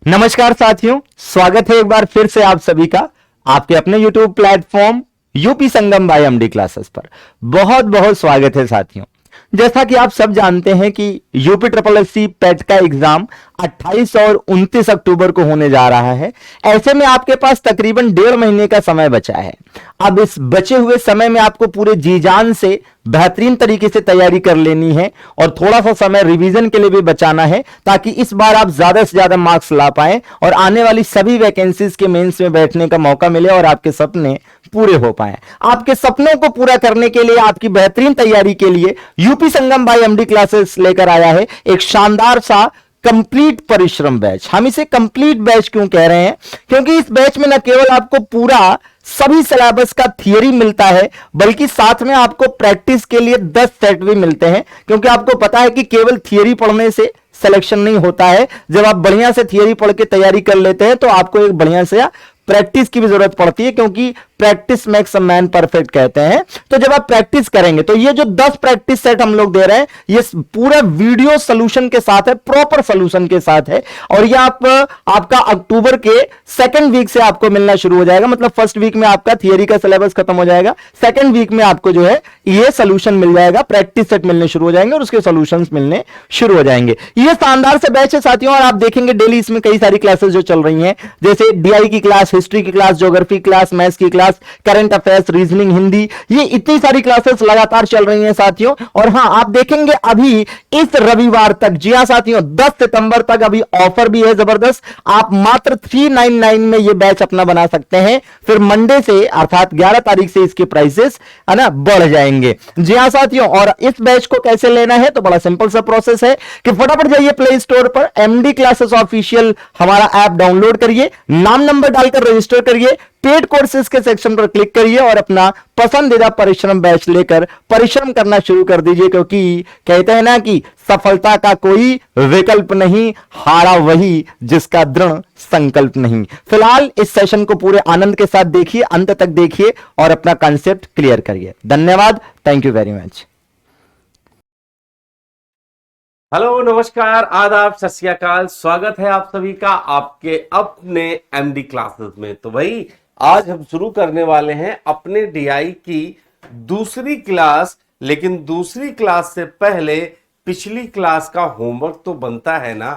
नमस्कार साथियों, स्वागत है एक बार फिर से आप सभी का आपके अपने YouTube प्लेटफॉर्म यूपी संगम बाय एमडी क्लासेस पर। बहुत बहुत स्वागत है साथियों। जैसा कि आप सब जानते हैं कि यूपी ट्रिपल एससी पेट का एग्जाम 28 और 29 अक्टूबर को होने जा रहा है। ऐसे में आपके पास तकरीबन 1.5 महीने का समय बचा है। अब इस बचे हुए समय में आपको पूरे जी जान से बेहतरीन तरीके से तैयारी कर लेनी है और थोड़ा सा समय रिवीजन के लिए भी बचाना है, ताकि इस बार आप ज्यादा से ज्यादा मार्क्स ला पाएं और आने वाली सभी वैकेंसीज के मेंस में बैठने का मौका मिले और आपके सपने पूरे हो पाए। आपके सपनों को पूरा करने के लिए, आपकी बेहतरीन तैयारी के लिए यूपी संगम बाय एमडी क्लासेस लेकर आया है एक शानदार सा कंप्लीट परिश्रम बैच। हम इसे कंप्लीट बैच क्यों कह रहे हैं? क्योंकि इस बैच में न केवल आपको पूरा सभी सिलेबस का थियरी मिलता है, बल्कि साथ में आपको प्रैक्टिस के लिए 10 सेट भी मिलते हैं। क्योंकि आपको पता है कि केवल थियरी पढ़ने से सिलेक्शन नहीं होता है। जब आप बढ़िया से थियरी पढ़ के तैयारी कर लेते हैं तो आपको एक बढ़िया से प्रैक्टिस की भी जरूरत पड़ती है, क्योंकि practice makes a man perfect कहते हैं। तो जब आप प्रैक्टिस करेंगे तो ये जो 10 प्रैक्टिस सेट हम लोग दे रहे हैं, ये पूरा वीडियो सोल्यूशन के साथ है, प्रॉपर सोल्यूशन के साथ है। और ये आपका अक्टूबर के सेकंड वीक से आपको मिलना शुरू हो जाएगा। मतलब फर्स्ट वीक में आपका थियरी का सिलेबस खत्म हो जाएगा, सेकंड वीक में आपको जो है ये सोल्यूशन मिल जाएगा, प्रैक्टिस सेट मिलने शुरू हो जाएंगे और उसके सोल्यूशंस मिलने शुरू हो जाएंगे। ये शानदार से बैच है साथियों, और आप देखेंगे डेली इसमें कई सारी क्लासेस जो चल रही हैं, जैसे डीआई की क्लास, हिस्ट्री की क्लास, ज्योग्राफी क्लास, मैथ्स की class, current affairs, reasoning, Hindi, ये इतनी सारी क्लासेस लगातार चल रही हैं साथियों। और हां, आप देखेंगे अभी इस रविवार तक, जी हां साथियों, 10 सितंबर तक अभी ऑफर भी है जबरदस्त। आप मात्र 399 में ये बैच अपना बना सकते हैं। फिर मंडे से अर्थात 11 तारीख से इसके प्राइसेस है ना बढ़ जाएंगे। जी हां साथियों, और इस बैच को कैसे लेना है तो बड़ा सिंपल सा प्रोसेस है कि फटाफट जाइए प्ले स्टोर पर, एमडी क्लासेस ऑफिशियल हमारा ऐप डाउनलोड करिए, नाम नंबर डालकर रजिस्टर करिए, पेड कोर्सेज के सेक्शन पर क्लिक करिए और अपना पसंदीदा परिश्रम बैच लेकर परिश्रम करना शुरू कर दीजिए। क्योंकि कहते हैं ना कि सफलता का कोई विकल्प नहीं, हारा वही जिसका दृढ़ संकल्प नहीं। फिलहाल इस सेशन को पूरे आनंद के साथ देखिए, अंत तक देखिए और अपना कॉन्सेप्ट क्लियर करिए। धन्यवाद, thank you very much. Hello, नमस्कार, आदाब, सत श्री अकाल। स्वागत है आप सभी का आपके अपने एमडी क्लासेस में। तो भाई आज हम शुरू करने वाले हैं अपने डीआई की दूसरी क्लास। लेकिन दूसरी क्लास से पहले पिछली क्लास का होमवर्क तो बनता है ना।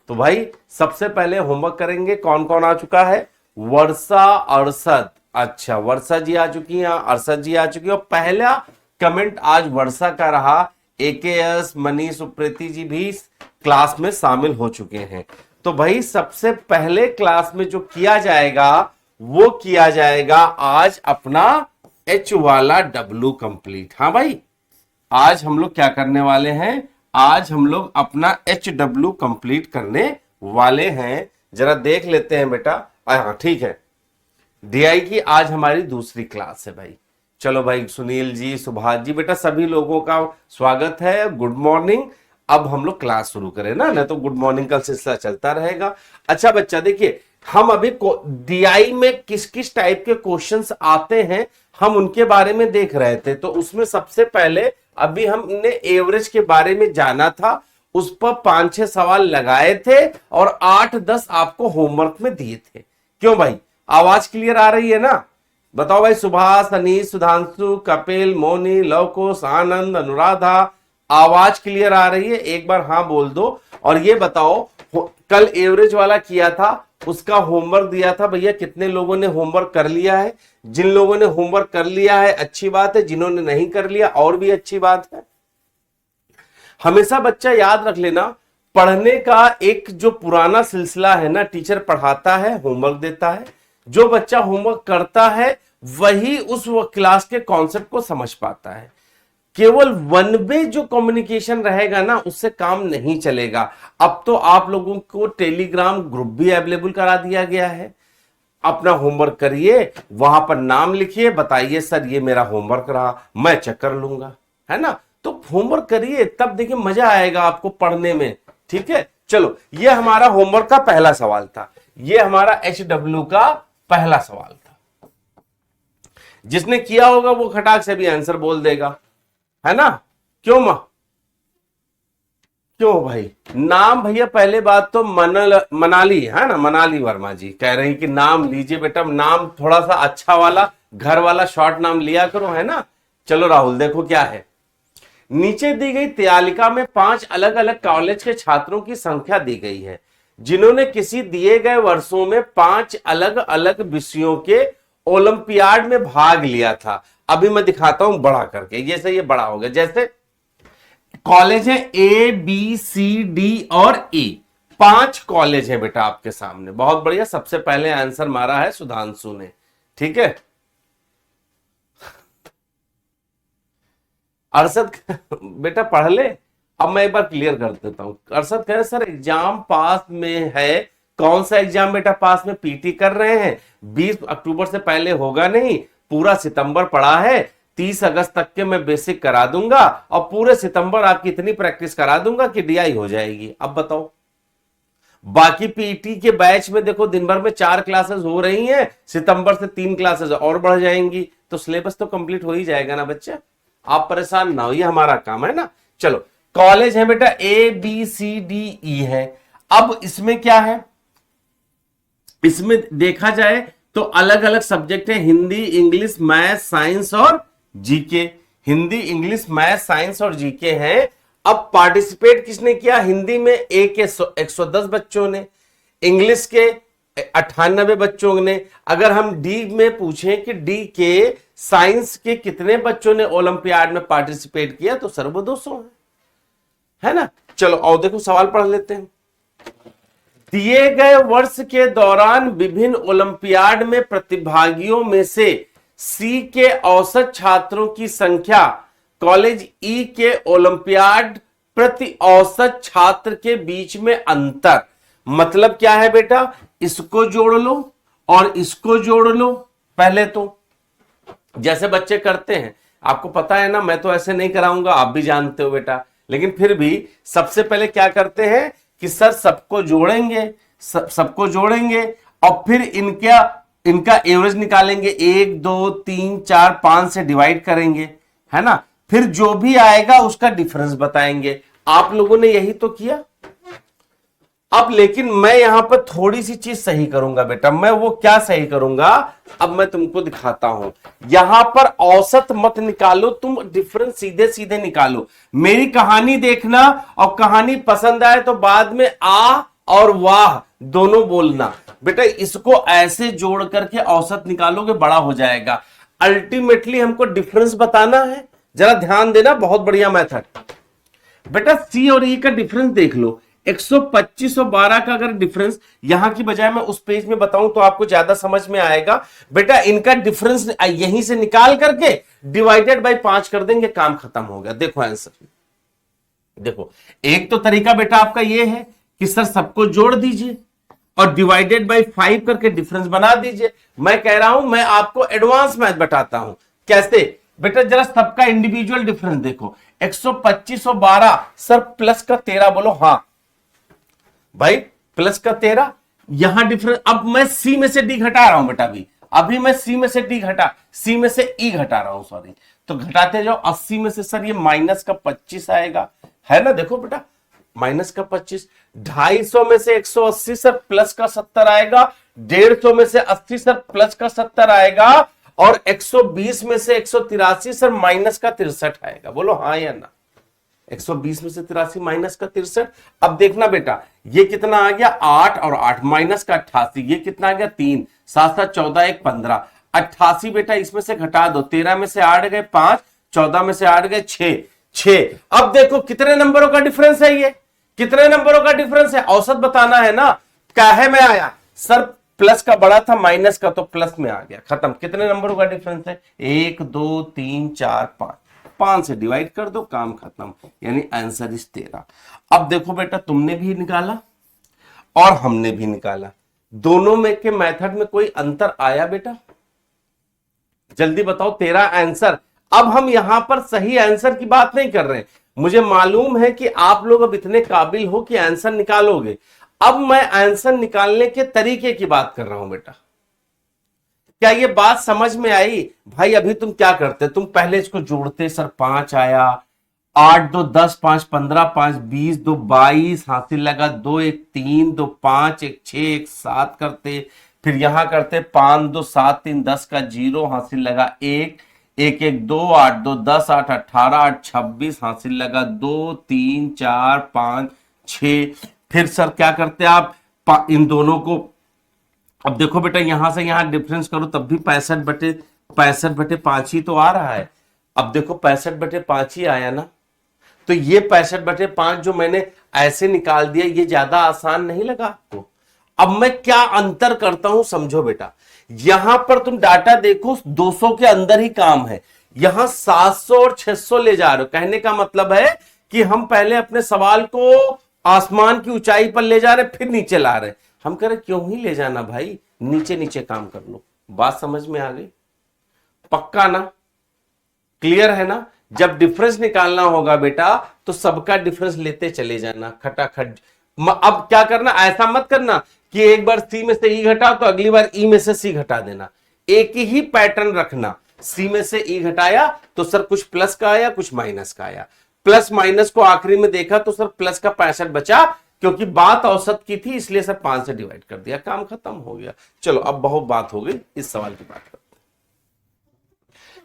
तो भाई सबसे पहले होमवर्क करेंगे। कौन कौन आ चुका है? वर्षा, अरशद, अच्छा वर्षा जी आ चुकी हैं, अरशद जी आ चुकी है। और पहला कमेंट आज वर्षा का रहा। एकेएस, मनीष उप्रेती जी भी क्लास में शामिल हो चुके हैं। तो भाई सबसे पहले क्लास में जो किया जाएगा वो किया जाएगा आज अपना एच वाला डब्लू कंप्लीट। हाँ भाई, आज हम लोग क्या करने वाले हैं? आज हम लोग अपना एच डब्लू कंप्लीट करने वाले हैं। जरा देख लेते हैं बेटा। हाँ ठीक है, डीआई की आज हमारी दूसरी क्लास है भाई। चलो भाई, सुनील जी, सुभाष जी, बेटा सभी लोगों का स्वागत है, गुड मॉर्निंग। अब हम लोग क्लास शुरू करें ना, नहीं तो गुड मॉर्निंग का सिलसिला चलता रहेगा। अच्छा बच्चा देखिए, हम अभी डीआई में किस किस टाइप के क्वेश्चंस आते हैं हम उनके बारे में देख रहे थे। तो उसमें सबसे पहले अभी हमने एवरेज के बारे में जाना था, उस पर 5-6 सवाल लगाए थे और 8-10 आपको होमवर्क में दिए थे। क्यों भाई, आवाज क्लियर आ रही है ना? बताओ भाई, सुभाष, अनीश, सुधांशु, कपिल, मोनी, लवकुश, आनंद, अनुराधा, आवाज क्लियर आ रही है? एक बार हाँ बोल दो। और ये बताओ, कल एवरेज वाला किया था, उसका होमवर्क दिया था भैया, कितने लोगों ने होमवर्क कर लिया है? जिन लोगों ने होमवर्क कर लिया है अच्छी बात है, जिन्होंने नहीं कर लिया और भी अच्छी बात है। हमेशा बच्चा याद रख लेना, पढ़ने का एक जो पुराना सिलसिला है ना, टीचर पढ़ाता है, होमवर्क देता है, जो बच्चा होमवर्क करता है वही उस क्लास के कॉन्सेप्ट को समझ पाता है। केवल वन वे जो कम्युनिकेशन रहेगा ना, उससे काम नहीं चलेगा। अब तो आप लोगों को टेलीग्राम ग्रुप भी अवेलेबल करा दिया गया है। अपना होमवर्क करिए, वहां पर नाम लिखिए, बताइए सर ये मेरा होमवर्क रहा, मैं चेक कर लूंगा, है ना। तो होमवर्क करिए, तब देखिए मजा आएगा आपको पढ़ने में। ठीक है, चलो ये हमारा होमवर्क का पहला सवाल था। ये हमारा एच डब्ल्यू का पहला सवाल था। जिसने किया होगा वो खटाक से भी आंसर बोल देगा, है ना। क्यों मां? क्यों भाई? नाम भैया पहले बात तो मनाली है ना, मनाली वर्मा जी कह रही कि नाम लीजिए बेटा, नाम थोड़ा सा अच्छा वाला घर वाला शॉर्ट नाम लिया करो, है ना। चलो राहुल देखो क्या है, नीचे दी गई तालिका में 5 अलग अलग कॉलेज के छात्रों की संख्या दी गई है जिन्होंने किसी दिए गए वर्षों में 5 अलग अलग विषयों के ओलंपियाड में भाग लिया था। अभी मैं दिखाता हूं बड़ा करके, जैसे ये बड़ा हो गया, जैसे कॉलेज है ए बी सी डी और ई, 5 कॉलेज है बेटा आपके सामने। बहुत बढ़िया, सबसे पहले आंसर मारा है सुधांशु ने, ठीक है। अरशद बेटा पढ़ ले, अब मैं एक बार क्लियर कर देता हूं। अरशद कह रहे सर एग्जाम पास में है, कौन सा एग्जाम बेटा पास में? पीटी कर रहे हैं, 20 अक्टूबर से पहले होगा नहीं, पूरा सितंबर पड़ा है, 30 अगस्त तक के मैं बेसिक करा दूंगा और पूरे सितंबर आपकी इतनी प्रैक्टिस करा दूंगा कि डीआई हो जाएगी। अब बताओ, बाकी पीटी के बैच में देखो दिन भर में 4 क्लासेस हो रही हैं, सितंबर से 3 क्लासेस और बढ़ जाएंगी, तो सिलेबस तो कंप्लीट हो ही जाएगा ना बच्चे, आप परेशान ना हो, ये हमारा काम है ना। चलो कॉलेज है बेटा A B C D E है। अब इसमें क्या है, इसमें देखा जाए तो अलग अलग सब्जेक्ट है, हिंदी, इंग्लिश, मैथ, साइंस और GK. Hindi, English, math, science और जीके हैं। अब पार्टिसिपेट किसने किया? हिंदी में ए के 110 बच्चों ने, इंग्लिश के 98 बच्चों ने। अगर हम डी में पूछें कि डी के साइंस के कितने बच्चों ने ओलंपियाड में पार्टिसिपेट किया, तो सर वो 200 है ना। चलो और देखो सवाल पढ़ लेते हैं। दिए गए वर्ष के दौरान विभिन्न ओलंपियाड में प्रतिभागियों में से सी के औसत छात्रों की संख्या कॉलेज ई के ओलंपियाड प्रति औसत छात्र के बीच में अंतर, मतलब क्या है बेटा? इसको जोड़ लो और इसको जोड़ लो। पहले तो जैसे बच्चे करते हैं, आपको पता है ना, मैं तो ऐसे नहीं कराऊंगा, आप भी जानते हो बेटा, लेकिन फिर भी सबसे पहले क्या करते हैं कि सर सबको जोड़ेंगे, सबको जोड़ेंगे और फिर इनका एवरेज निकालेंगे, 1 2 3 4 5 से डिवाइड करेंगे, है ना। फिर जो भी आएगा उसका डिफरेंस बताएंगे। आप लोगों ने यही तो किया। अब लेकिन मैं यहां पर थोड़ी सी चीज सही करूंगा बेटा। मैं वो क्या सही करूंगा, अब मैं तुमको दिखाता हूं। यहां पर औसत मत निकालो तुम, डिफरेंस सीधे सीधे निकालो। मेरी कहानी देखना और कहानी पसंद आए तो बाद में आ और वाह दोनों बोलना बेटा। इसको ऐसे जोड़ करके औसत निकालोगे, बड़ा हो जाएगा। अल्टीमेटली हमको डिफरेंस बताना है, जरा ध्यान देना, बहुत बढ़िया मेथड बेटा। सी और ई का डिफरेंस देख लो, 125 और 12 का अगर डिफरेंस यहां की बजाय मैं उस पेज में बताऊं तो आपको ज्यादा समझ में आएगा बेटा। इनका डिफरेंस यहीं से निकाल करके डिवाइडेड बाय 5 कर देंगे, काम खत्म हो गया। देखो आंसर, देखो एक तो तरीका बेटा आपका ये है कि सर सबको जोड़ दीजिए और डिवाइडेड बाय 5 करके डिफरेंस बना दीजिए। मैं कह रहा हूं, मैं आपको एडवांस मैथ बताता हूं कैसे बेटा। जरा सबका इंडिविजुअल डिफरेंस देखो, 125 और 12, सर प्लस का 13 बोलो। हां भाई प्लस का 13, यहां डिफरेंस। अब मैं सी में से डी घटा रहा हूं बेटा, अभी मैं सी में से डी सी में से ई घटा रहा हूं, सॉरी। तो घटाते जाओ, 80 में से सर ये माइनस का 25 आएगा, है ना। देखो बेटा माइनस का 25, 250 में से 180 सर प्लस का 70 आएगा, 150 में से 80 सर प्लस का 70 आएगा, और 120 में से 183 सर माइनस का 63 आएगा। बोलो हाँ या ना। 120 में से 83 माइनस का 63। अब देखना बेटा ये कितना आ गया, 8 और 8 माइनस का 88, ये कितना आ गया 3, 7 7 14 1 15, 88 बेटा इसमें से घटा दो, 13 में से 8 गए 5, 14 में से 8 गए 6। अब देखो कितने नंबरों का डिफरेंस है, ये कितने नंबरों का डिफरेंस है, औसत बताना है ना। काहे में आया सर, प्लस का बड़ा था माइनस का, तो प्लस में आ गया, खत्म। कितने नंबरों का डिफरेंस है, 1 2 3 4 5, 5 से डिवाइड कर दो, काम खत्म, यानी आंसर इज 13। अब देखो बेटा तुमने भी निकाला और हमने भी निकाला, दोनों में के मेथड में कोई अंतर आया बेटा? जल्दी बताओ, 13 आंसर। अब हम यहां पर सही आंसर की बात नहीं कर रहे हैं, मुझे मालूम है कि आप लोग अब इतने काबिल हो कि आंसर निकालोगे। अब मैं आंसर निकालने के तरीके की बात कर रहा हूं बेटा। क्या ये बात समझ में आई? भाई अभी तुम क्या करते, तुम पहले इसको जोड़ते, सर 5 आया, 8 2 10 5 15 5 20 2 22 हासिल लगा 2 1 3 2 5 1 6 1 7 करते, फिर यहां करते 5 2 7 3 10 का 0 हासिल लगा 1 1 1 2 8 2 10 8 18 8 26 हासिल लगा 2 3 4 5 6। फिर सर क्या करते आप इन दोनों को, अब देखो बेटा यहां से यहां डिफरेंस करो तब भी 65/5 ही तो आ रहा है। अब देखो 65/5 ही आया ना, तो ये 65/5 जो मैंने ऐसे निकाल दिया ये ज्यादा आसान नहीं लगा आपको। अब मैं क्या अंतर करता हूं समझो बेटा, यहां पर तुम डाटा देखो 200 के अंदर ही काम है, यहां 700 और 600 ले जा रहे हो। कहने का मतलब है कि हम पहले अपने सवाल को आसमान की ऊंचाई पर ले जा रहे फिर नीचे ला रहे। हम कह रहे क्यों ही ले जाना भाई, नीचे नीचे काम कर लो। बात समझ में आ गई? पक्का ना? क्लियर है ना? जब डिफरेंस निकालना होगा बेटा तो सबका डिफरेंस लेते चले जाना खटाखट। अब क्या करना, ऐसा मत करना कि एक बार सी में से ई घटाओ तो अगली बार ई में से सी घटा देना। एक ही पैटर्न रखना, सी में से ई घटाया तो सर कुछ प्लस का आया कुछ माइनस का आया, प्लस माइनस को आखिरी में देखा तो सर प्लस का 65 बचा, क्योंकि बात औसत की थी इसलिए सर 5 से डिवाइड कर दिया, काम खत्म हो गया। चलो अब बहुत बात हो गई, इस सवाल की बात करते हैं।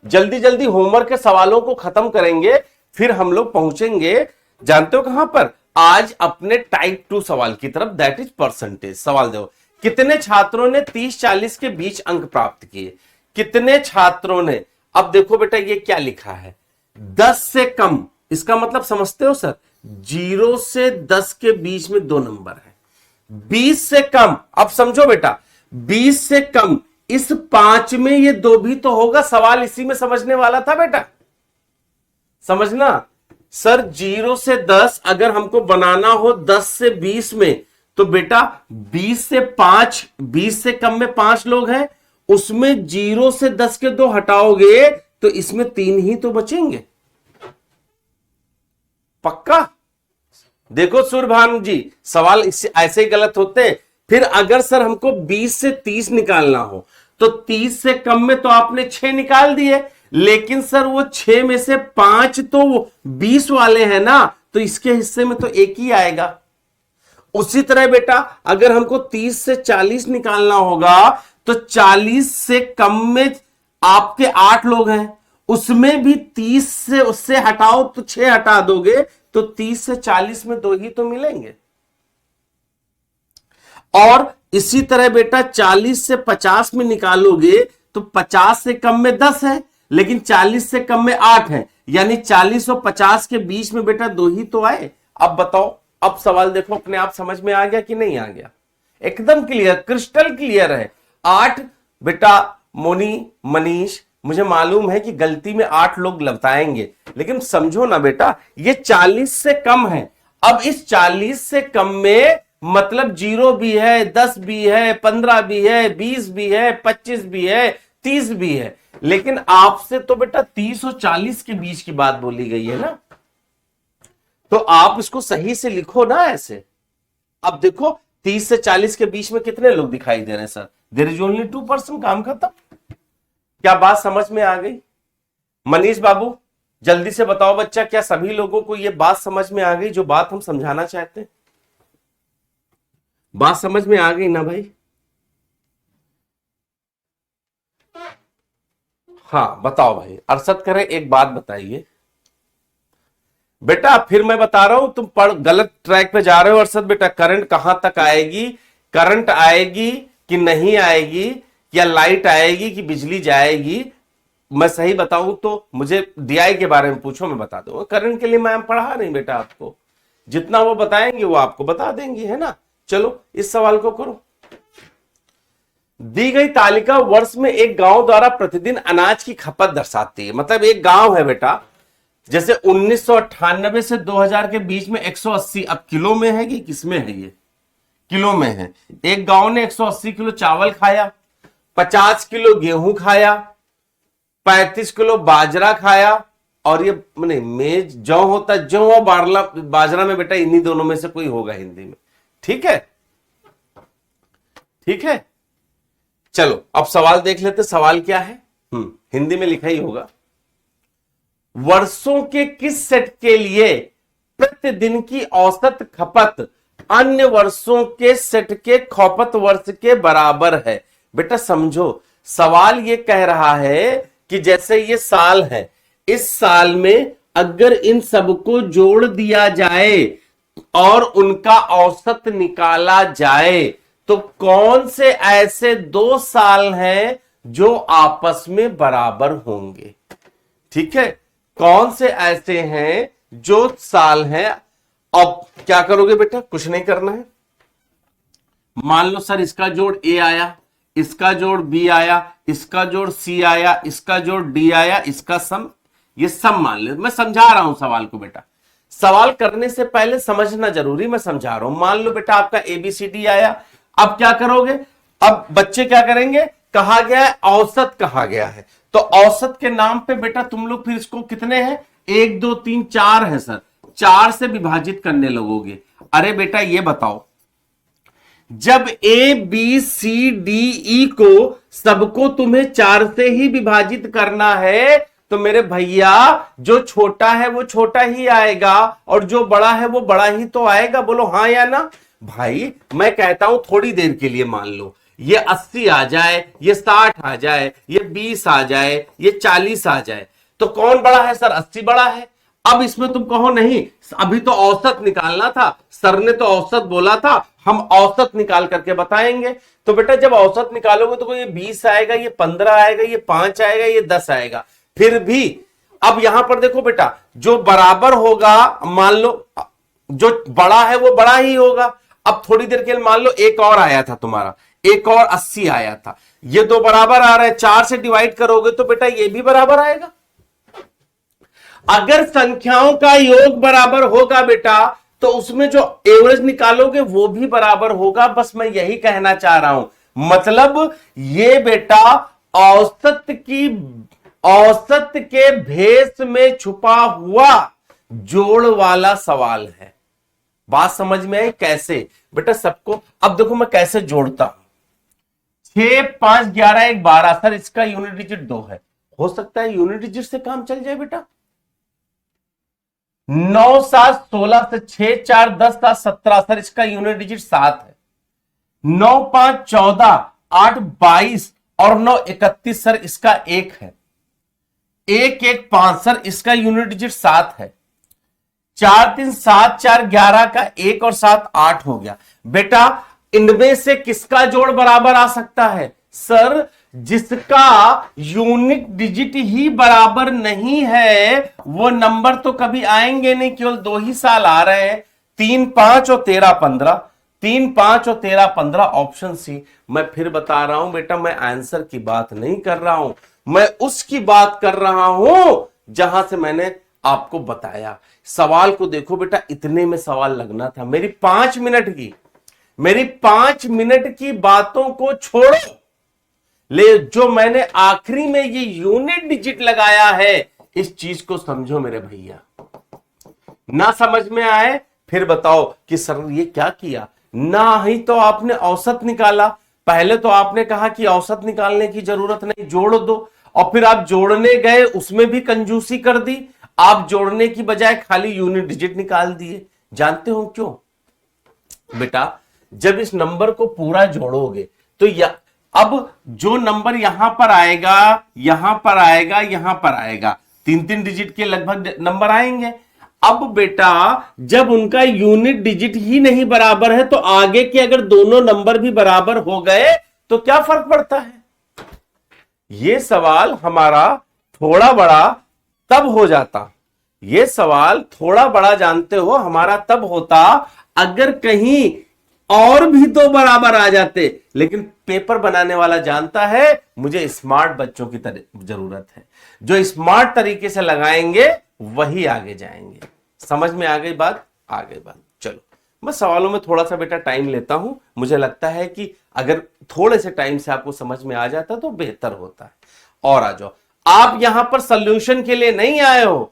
जल्दी जल्दी होमवर्क के सवालों को खत्म करेंगे, फिर हम लोग पहुंचेंगे जानते हो कहां पर, आज अपने टाइप 2 सवाल की तरफ, दैट इज परसेंटेज। सवाल देखो, कितने छात्रों ने 30-40 के बीच अंक प्राप्त किए? कितने छात्रों ने, अब देखो बेटा ये क्या लिखा है, 10 से कम, इसका मतलब समझते हो सर, 0 से 10 के बीच में 2 नंबर है। 20 से कम, अब समझो बेटा 20 से कम, इस 5 में ये 2 भी तो होगा। सवाल इसी में समझने वाला था बेटा, समझना। सर 0 से 10 अगर हमको बनाना हो 10 से 20 में, तो बेटा 20 से 5, 20 से कम में 5 लोग हैं, उसमें 0 से 10 के 2 हटाओगे तो इसमें 3 ही तो बचेंगे। पक्का? देखो सूर्यभानु जी, सवाल इससे ऐसे ही गलत होते हैं। फिर अगर सर हमको 20 से 30 निकालना हो तो 30 से कम में तो आपने 6 निकाल दिए, लेकिन सर वो 6 में से 5 तो 20 वाले हैं ना, तो इसके हिस्से में तो एक ही आएगा। उसी तरह बेटा अगर हमको 30 से 40 निकालना होगा तो 40 से कम में आपके 8 लोग हैं, उसमें भी 30 से उससे हटाओ तो 6 हटा दोगे, तो 30 से 40 में 2 ही तो मिलेंगे। और इसी तरह बेटा 40 से 50 में निकालोगे तो 50 से कम में 10 है, लेकिन 40 से कम में 8 है, यानी 40 और 50 के बीच में बेटा 2 ही तो आए। अब बताओ, अब सवाल देखो अपने आप समझ में आ गया कि नहीं आ गया? एकदम क्लियर, क्रिस्टल क्लियर है। 8 बेटा मोनी, मनीष, मुझे मालूम है कि गलती में 8 लोग बताएंगे, लेकिन समझो ना बेटा ये 40 से कम है। अब इस 40 से कम में मतलब 0 भी है, 10 भी है, 15 भी है, 20 भी है, 25 भी है, 30 भी है, लेकिन आपसे तो बेटा 30 और 40 के बीच की बात बोली गई है ना, तो आप इसको सही से लिखो ना ऐसे। अब देखो 30 से 40 के बीच में कितने लोग दिखाई दे रहे हैं सर? देयर इज ओनली 2%, काम खत्म। क्या बात समझ में आ गई? मनीष बाबू जल्दी से बताओ बच्चा, क्या सभी लोगों को यह बात समझ में आ गई जो बात हम समझाना चाहते हैं? बात समझ में आ गई ना भाई? हाँ बताओ भाई, अरशद करें एक बात बताइए बेटा, फिर मैं बता रहा हूं तुम गलत ट्रैक पे जा रहे हो अरशद बेटा। करंट कहां तक आएगी, करंट आएगी कि नहीं आएगी, या लाइट आएगी कि बिजली जाएगी? मैं सही बताऊं तो मुझे डीआई के बारे में पूछो, मैं बता दूंगा। करंट के लिए मैं पढ़ा नहीं बेटा आपको, जितना वो बताएंगे वो आपको बता देंगे, है ना। चलो इस सवाल को करो। दी गई तालिका वर्ष में एक गांव द्वारा प्रतिदिन अनाज की खपत दर्शाती है। मतलब एक गांव है बेटा, जैसे 1998 से 2000 के बीच में 180, अब किलो में है कि किसमें है? ये किलो में है। एक गांव ने 180 किलो चावल खाया, 50 किलो गेहूं खाया, 35 किलो बाजरा खाया, और ये मैंने मेज जौ होता, जौ और बाजरा में बेटा इन्हीं दोनों में से कोई होगा हिंदी में, ठीक है? ठीक है, चलो अब सवाल देख लेते। सवाल क्या है? हिंदी में लिखा ही होगा। वर्षों के किस सेट के लिए प्रतिदिन की औसत खपत अन्य वर्षों के सेट के खपत वर्ष के बराबर है? बेटा समझो, सवाल ये कह रहा है कि जैसे ये साल है, इस साल में अगर इन सबको जोड़ दिया जाए और उनका औसत निकाला जाए तो कौन से ऐसे 2 साल हैं जो आपस में बराबर होंगे? ठीक है, कौन से ऐसे हैं जो साल हैं? अब क्या करोगे बेटा? कुछ नहीं करना है। मान लो सर इसका जोड़ ए आया, इसका जोड़ बी आया, इसका जोड़ सी आया, इसका जोड़ डी आया, इसका सम, ये सम मान लो। मैं समझा रहा हूं सवाल को बेटा, सवाल करने से पहले समझना जरूरी, मैं समझा रहा हूं। मान लो बेटा आपका एबीसीडी आया, अब क्या करोगे? अब बच्चे क्या करेंगे? कहा गया है औसत, कहा गया है तो औसत के नाम पे बेटा तुम लोग फिर इसको कितने हैं? 1 2 3 4 है सर, 4 से विभाजित करने लगोगे। अरे बेटा ये बताओ, जब A B C D E को सबको तुम्हें 4 से ही विभाजित करना है तो मेरे भैया जो छोटा है वो छोटा ही आएगा और जो बड़ा है वो बड़ा ही तो आएगा। बोलो हाँ या ना? भाई मैं कहता हूं थोड़ी देर के लिए मान लो ये 80 आ जाए, ये 60 आ जाए, ये 20 आ जाए, ये 40 आ जाए, तो कौन बड़ा है सर? 80 बड़ा है। अब इसमें तुम कहो नहीं, अभी तो औसत निकालना था, सर ने तो औसत बोला था, हम औसत निकाल करके बताएंगे। तो बेटा जब औसत निकालोगे तो ये 20 आएगा, ये 15 आएगा, ये 5 आएगा, ये 10 आएगा। फिर भी अब यहां पर देखो बेटा, जो बराबर होगा, मान लो जो बड़ा है वो बड़ा ही होगा। अब थोड़ी देर के लिए मान लो एक और आया था तुम्हारा, एक और 80 आया था, ये 2 बराबर आ रहे हैं, 4 से डिवाइड करोगे तो बेटा ये भी बराबर आएगा। अगर संख्याओं का योग बराबर होगा बेटा तो उसमें जो एवरेज निकालोगे वो भी बराबर होगा। बस मैं यही कहना चाह रहा हूं, मतलब ये बेटा औसत के भेष में छुपा हुआ जोड़ वाला सवाल है। बात समझ में आई? कैसे बेटा सबको, अब देखो मैं कैसे जोड़ता हूं। 6 5 11 1 12 सर इसका यूनिट डिजिट 2 है, हो सकता है यूनिट डिजिट से काम चल जाए बेटा। 9 7 16 से 6 4 10 7 17 सर इसका यूनिट डिजिट 7 है। 9 5 14 8 22 और 9 31 सर इसका 1 है। 1 1 5 सर इसका यूनिट डिजिट 7 है। 4 3 7 4 11 का 1 और 7 8 हो गया। बेटा इनमें से किसका जोड़ बराबर आ सकता है? सर जिसका यूनिट डिजिट ही बराबर नहीं है वो नंबर तो कभी आएंगे नहीं, केवल 2 ही साल आ रहे हैं, 3 5 और 13 15, 3 5 और 13 15 ऑप्शन सी। मैं फिर बता रहा हूं बेटा, मैं आंसर की बात नहीं कर रहा हूं, मैं उसकी बात कर रहा हूं जहां से मैंने आपको बताया। सवाल को देखो बेटा, इतने में सवाल लगना था। मेरी 5 मिनट की बातों को छोड़ो, ले जो मैंने आखिरी में ये यूनिट डिजिट लगाया है इस चीज को समझो मेरे भैया। ना समझ में आए फिर बताओ कि सर ये क्या किया? ना ही तो आपने औसत निकाला, पहले तो आपने कहा कि औसत निकालने की जरूरत नहीं, जोड़ दो, और फिर आप जोड़ने गए उसमें भी कंजूसी कर दी। आप जोड़ने की बजाय खाली यूनिट डिजिट निकाल दिए। जानते हो क्यों बेटा? जब इस नंबर को पूरा जोड़ोगे तो अब जो नंबर यहां पर आएगा, यहां पर आएगा, यहां पर आएगा, 3 डिजिट के लगभग नंबर आएंगे। अब बेटा जब उनका यूनिट डिजिट ही नहीं बराबर है तो आगे के अगर दोनों नंबर भी बराबर हो गए तो क्या फर्क पड़ता है? यह सवाल हमारा थोड़ा बड़ा तब हो जाता, यह सवाल थोड़ा बड़ा जानते हो हमारा तब होता अगर कहीं और भी 2 बराबर आ जाते। लेकिन पेपर बनाने वाला जानता है मुझे स्मार्ट बच्चों की जरूरत है, जो स्मार्ट तरीके से लगाएंगे वही आगे जाएंगे। समझ में आ गई बात? आ गई बात। चलो मैं सवालों में थोड़ा सा बेटा टाइम लेता हूं, मुझे लगता है कि अगर थोड़े से टाइम से आपको समझ में आ जाता तो बेहतर होता है। और आ जाओ, आप यहां पर सॉल्यूशन के लिए नहीं आए हो,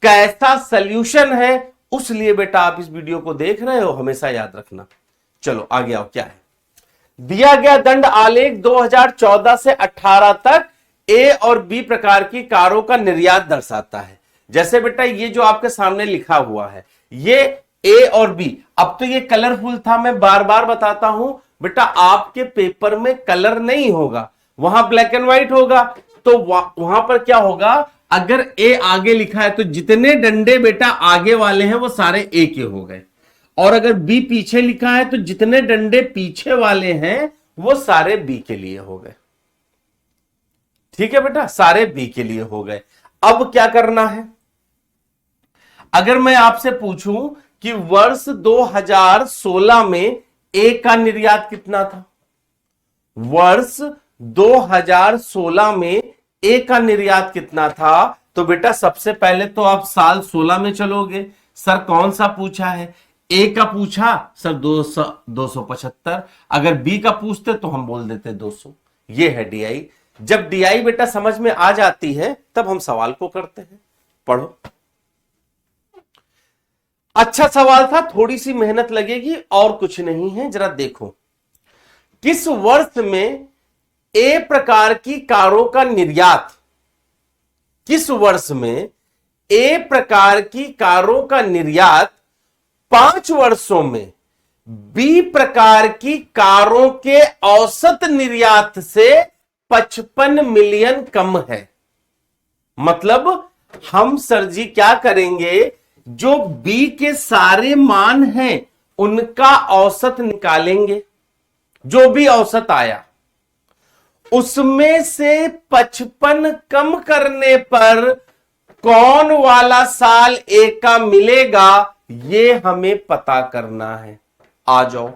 कैसा सॉल्यूशन है उसलिए बेटा आप इस वीडियो को देख रहे हो, हमेशा याद रखना। चलो आगे आओ, क्या है दिया गया दंड आलेख 2014 से 18 तक ए और बी प्रकार की कारों का निर्यात दर्शाता है। जैसे बेटा ये जो आपके सामने लिखा हुआ है ये ए और बी, अब तो ये कलरफुल था, मैं बार बार बताता हूं बेटा आपके पेपर में कलर नहीं होगा, वहां ब्लैक एंड व्हाइट होगा। तो वहां पर क्या होगा, अगर ए आगे लिखा है तो जितने डंडे बेटा आगे वाले हैं वो सारे ए के हो गए, और अगर बी पीछे लिखा है तो जितने डंडे पीछे वाले हैं वो सारे बी के लिए हो गए। ठीक है बेटा, सारे बी के लिए हो गए। अब क्या करना है, अगर मैं आपसे पूछूं कि वर्ष 2016 में ए का निर्यात कितना था, वर्ष 2016 में ए का निर्यात कितना था, तो बेटा सबसे पहले तो आप साल 16 में चलोगे। सर कौन सा पूछा है, ए का पूछा सर 275, अगर बी का पूछते तो हम बोल देते 200। ये है डीआई। जब डीआई बेटा समझ में आ जाती है तब हम सवाल को करते हैं। पढ़ो, अच्छा सवाल था, थोड़ी सी मेहनत लगेगी और कुछ नहीं है। जरा देखो, किस वर्ष में ए प्रकार की कारों का निर्यात, किस वर्ष में ए प्रकार की कारों का निर्यात 5 वर्षों में बी प्रकार की कारों के औसत निर्यात से 55 मिलियन कम है। मतलब हम सर जी क्या करेंगे, जो बी के सारे मान हैं उनका औसत निकालेंगे, जो भी औसत आया उसमें से 55 कम करने पर कौन वाला साल ए का मिलेगा, ये हमें पता करना है। आ जाओ,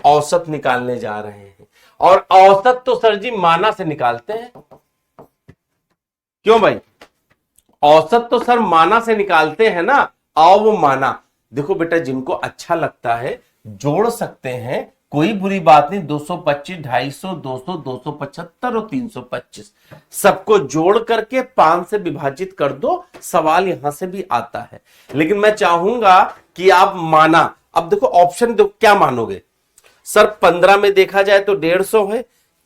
औसत निकालने जा रहे हैं। और औसत तो सर जी माना से निकालते हैं, क्यों भाई, औसत तो सर माना से निकालते हैं ना। आओ वो माना, देखो बेटा जिनको अच्छा लगता है जोड़ सकते हैं, कोई बुरी बात नहीं। 225, 250, 200, 275 और 325 सबको जोड़ करके 5 से विभाजित कर दो, सवाल यहां से भी आता है। लेकिन मैं चाहूंगा कि आप माना, अब देखो ऑप्शन दो, क्या मानोगे सर, 15 में देखा जाए तो 150 है,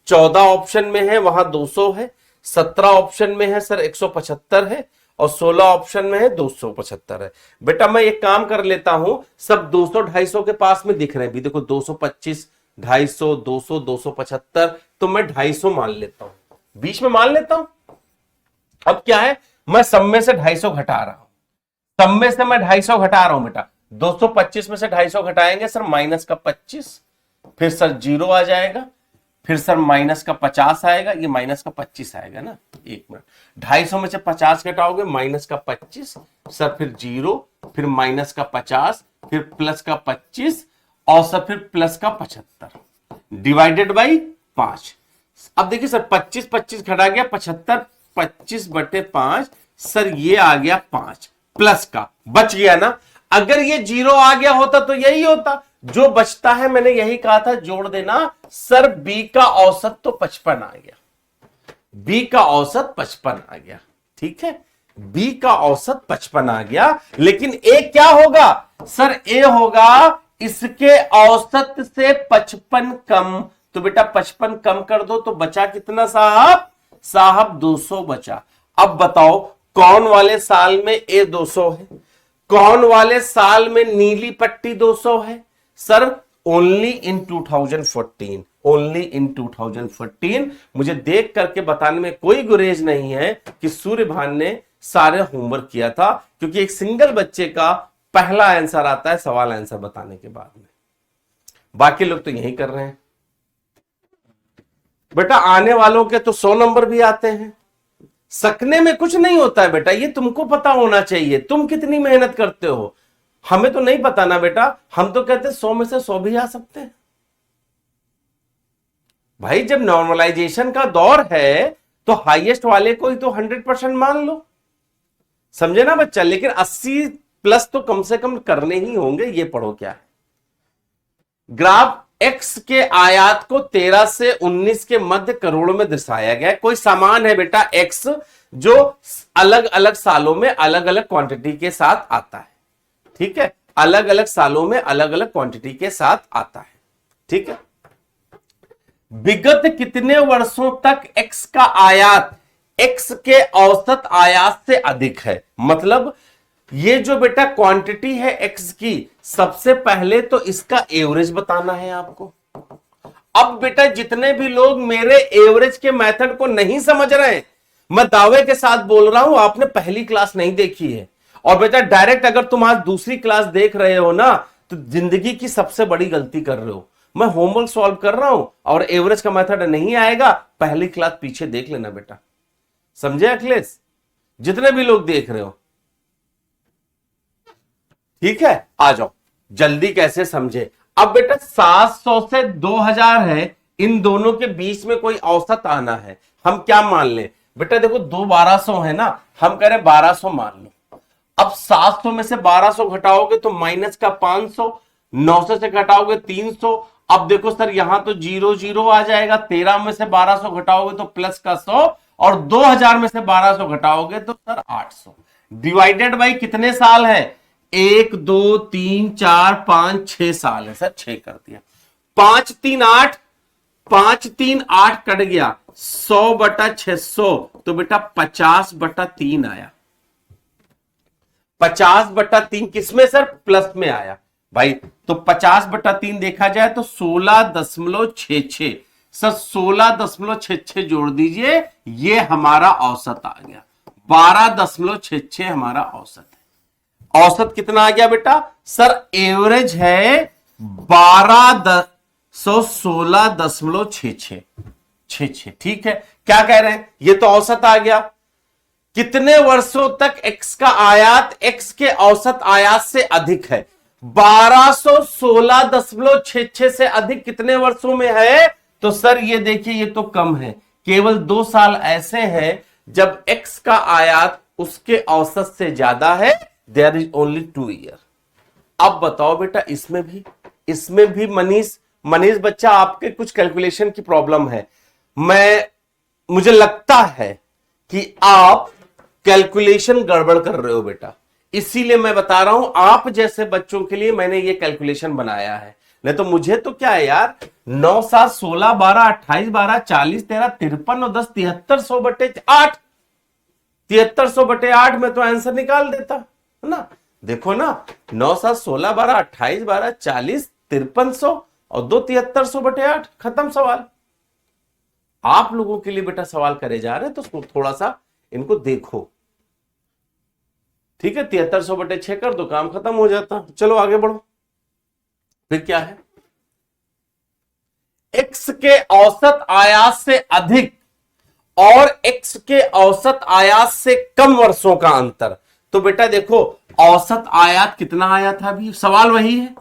14 ऑप्शन में है वहां 200 है, 17 ऑप्शन में है सर 175 है, और 16 ऑप्शन में है 275 है। बेटा मैं एक काम कर लेता हूं, सब 200 250 के पास में दिख रहे हैं भी, देखो 225, 250, 200, 275, तो मैं 250 मान लेता हूं, बीच में मान लेता हूं। अब क्या है, मैं सब में से 250 घटा रहा हूं, सब में से मैं 250 घटा रहा हूं बेटा। 225 में से 250 घटाएंगे सर माइनस का 25, फिर सर 0 आ जाएगा, फिर सर माइनस का 50 आएगा, ये माइनस का 25 आएगा ना। एक मिनट, 250 में से 50 घटाओगे माइनस का 25, सर फिर 0, फिर माइनस का 50, फिर प्लस का 25, और सर फिर प्लस का 75 डिवाइडेड बाई 5। अब देखिए सर 25 25 घटा गया 75, 25/5 सर ये आ गया 5, प्लस का बच गया ना। अगर ये 0 आ गया होता तो यही होता, जो बचता है मैंने यही कहा था जोड़ देना। सर बी का औसत तो 55 आ गया, बी का औसत 55 आ गया। ठीक है, बी का औसत 55 आ गया, लेकिन ए क्या होगा सर, ए होगा इसके औसत से 55 कम। तो बेटा 55 कम कर दो तो बचा कितना साहब, साहब 200 बचा। अब बताओ कौन वाले साल में ए 200 है, कौन वाले साल में नीली पट्टी 200 है। Sir only in 2014, only in 2014। मुझे देख करके बताने में कोई गुरेज नहीं है कि सूर्यभान ने सारे होमवर्क किया था, क्योंकि एक सिंगल बच्चे का पहला आंसर आता है सवाल आंसर बताने के बाद में, बाकी लोग तो यही कर रहे हैं। बेटा आने वालों के तो 100 नंबर भी आते हैं, सकने में कुछ नहीं होता है बेटा, ये तुमको पता होना चाहिए। तुम कितनी मेहनत करते हो हमें तो नहीं पता ना बेटा, हम तो कहते 100 में से 100 भी आ सकते हैं। भाई जब नॉर्मलाइजेशन का दौर है तो हाईएस्ट वाले को ही तो 100% मान लो, समझे ना बच्चा। लेकिन 80 प्लस तो कम से कम करने ही होंगे। ये पढ़ो क्या है, ग्राफ एक्स के आयात को 13 से 19 के मध्य करोड़ों में दर्शाया गया है। कोई सामान है बेटा एक्स जो अलग अलग सालों में अलग अलग क्वांटिटी के साथ आता है। ठीक है, अलग अलग सालों में अलग अलग क्वांटिटी के साथ आता है। ठीक है, विगत कितने वर्षों तक एक्स का आयात x के औसत आयात से अधिक है। मतलब ये जो बेटा क्वांटिटी है x की, सबसे पहले तो इसका एवरेज बताना है आपको। अब बेटा जितने भी लोग मेरे एवरेज के मेथड को नहीं समझ रहे हैं, मैं दावे के साथ बोल रहा हूं आपने पहली क्लास नहीं देखी है। और बेटा डायरेक्ट अगर तुम आज दूसरी क्लास देख रहे हो ना, तो जिंदगी की सबसे बड़ी गलती कर रहे हो। मैं होमवर्क सॉल्व कर रहा हूं और एवरेज का मेथड नहीं आएगा, पहली क्लास पीछे देख लेना बेटा। समझे अखिलेश? जितने भी लोग देख रहे हो, ठीक है, आ जाओ जल्दी। कैसे समझे? अब बेटा 700 से 2000 है, इन दोनों के बीच में कोई औसत आना है। हम क्या मान लें बेटा? देखो 1200 है ना, हम कह रहे 1200 मान लो। अब 700 में से 1200 घटाओगे तो माइनस का 500, 900 से घटाओगे 300। अब देखो सर यहां तो 0 0 आ जाएगा, 13 में से 1200 घटाओगे तो प्लस का 100, और 2000 में से 1200 घटाओगे तो सर 800। डिवाइडेड बाई कितने साल है? 1 2 3 4 5 6 साल है सर, 6 कर दिया। 5 3 8, 5 3 8 कट गया, 100 बटा 600, तो बेटा 50/3 आया। 50/3 किसमें सर? प्लस में आया भाई। तो 50/3 देखा जाए तो 16.66 सर, 16.66 जोड़ दीजिए, ये हमारा औसत आ गया। 12.66 हमारा औसत है। औसत कितना आ गया बेटा? सर एवरेज है 16.66। ठीक है, क्या कह रहे हैं? ये तो औसत आ गया। कितने वर्षों तक x का आयात x के औसत आयात से अधिक है? 1216.66 से अधिक कितने वर्षों में है? तो सर ये देखिए, ये तो कम है। केवल 2 साल ऐसे हैं जब x का आयात उसके औसत से ज्यादा है। There is only 2 year. अब बताओ बेटा, इसमें भी मनीष बच्चा आपके कुछ कैलकुलेशन की प्रॉब्लम है। मुझे लगता है कि आप कैलकुलेशन गड़बड़ कर रहे हो बेटा, इसीलिए मैं बता रहा हूं। आप जैसे बच्चों के लिए मैंने ये कैलकुलेशन बनाया है, नहीं तो मुझे तो क्या है यार, 9 7 16 12 28 12 40 13 53 और 10 7300/8, 7300/8 में तो आंसर निकाल देता है ना। देखो ना, 9 7 16 12 28 12 40 5300 और 2 7300/8, खत्म सवाल। आप लोगों के लिए बेटा सवाल करे जा रहे हैं, तो थोड़ा सा इनको देखो, ठीक है। 7300/6 कर दो, काम खत्म हो जाता। चलो आगे बढ़ो। फिर क्या है? x के औसत आयात से अधिक और x के औसत आयात से कम वर्षों का अंतर। तो बेटा देखो, औसत आयात कितना आया था? अभी सवाल वही है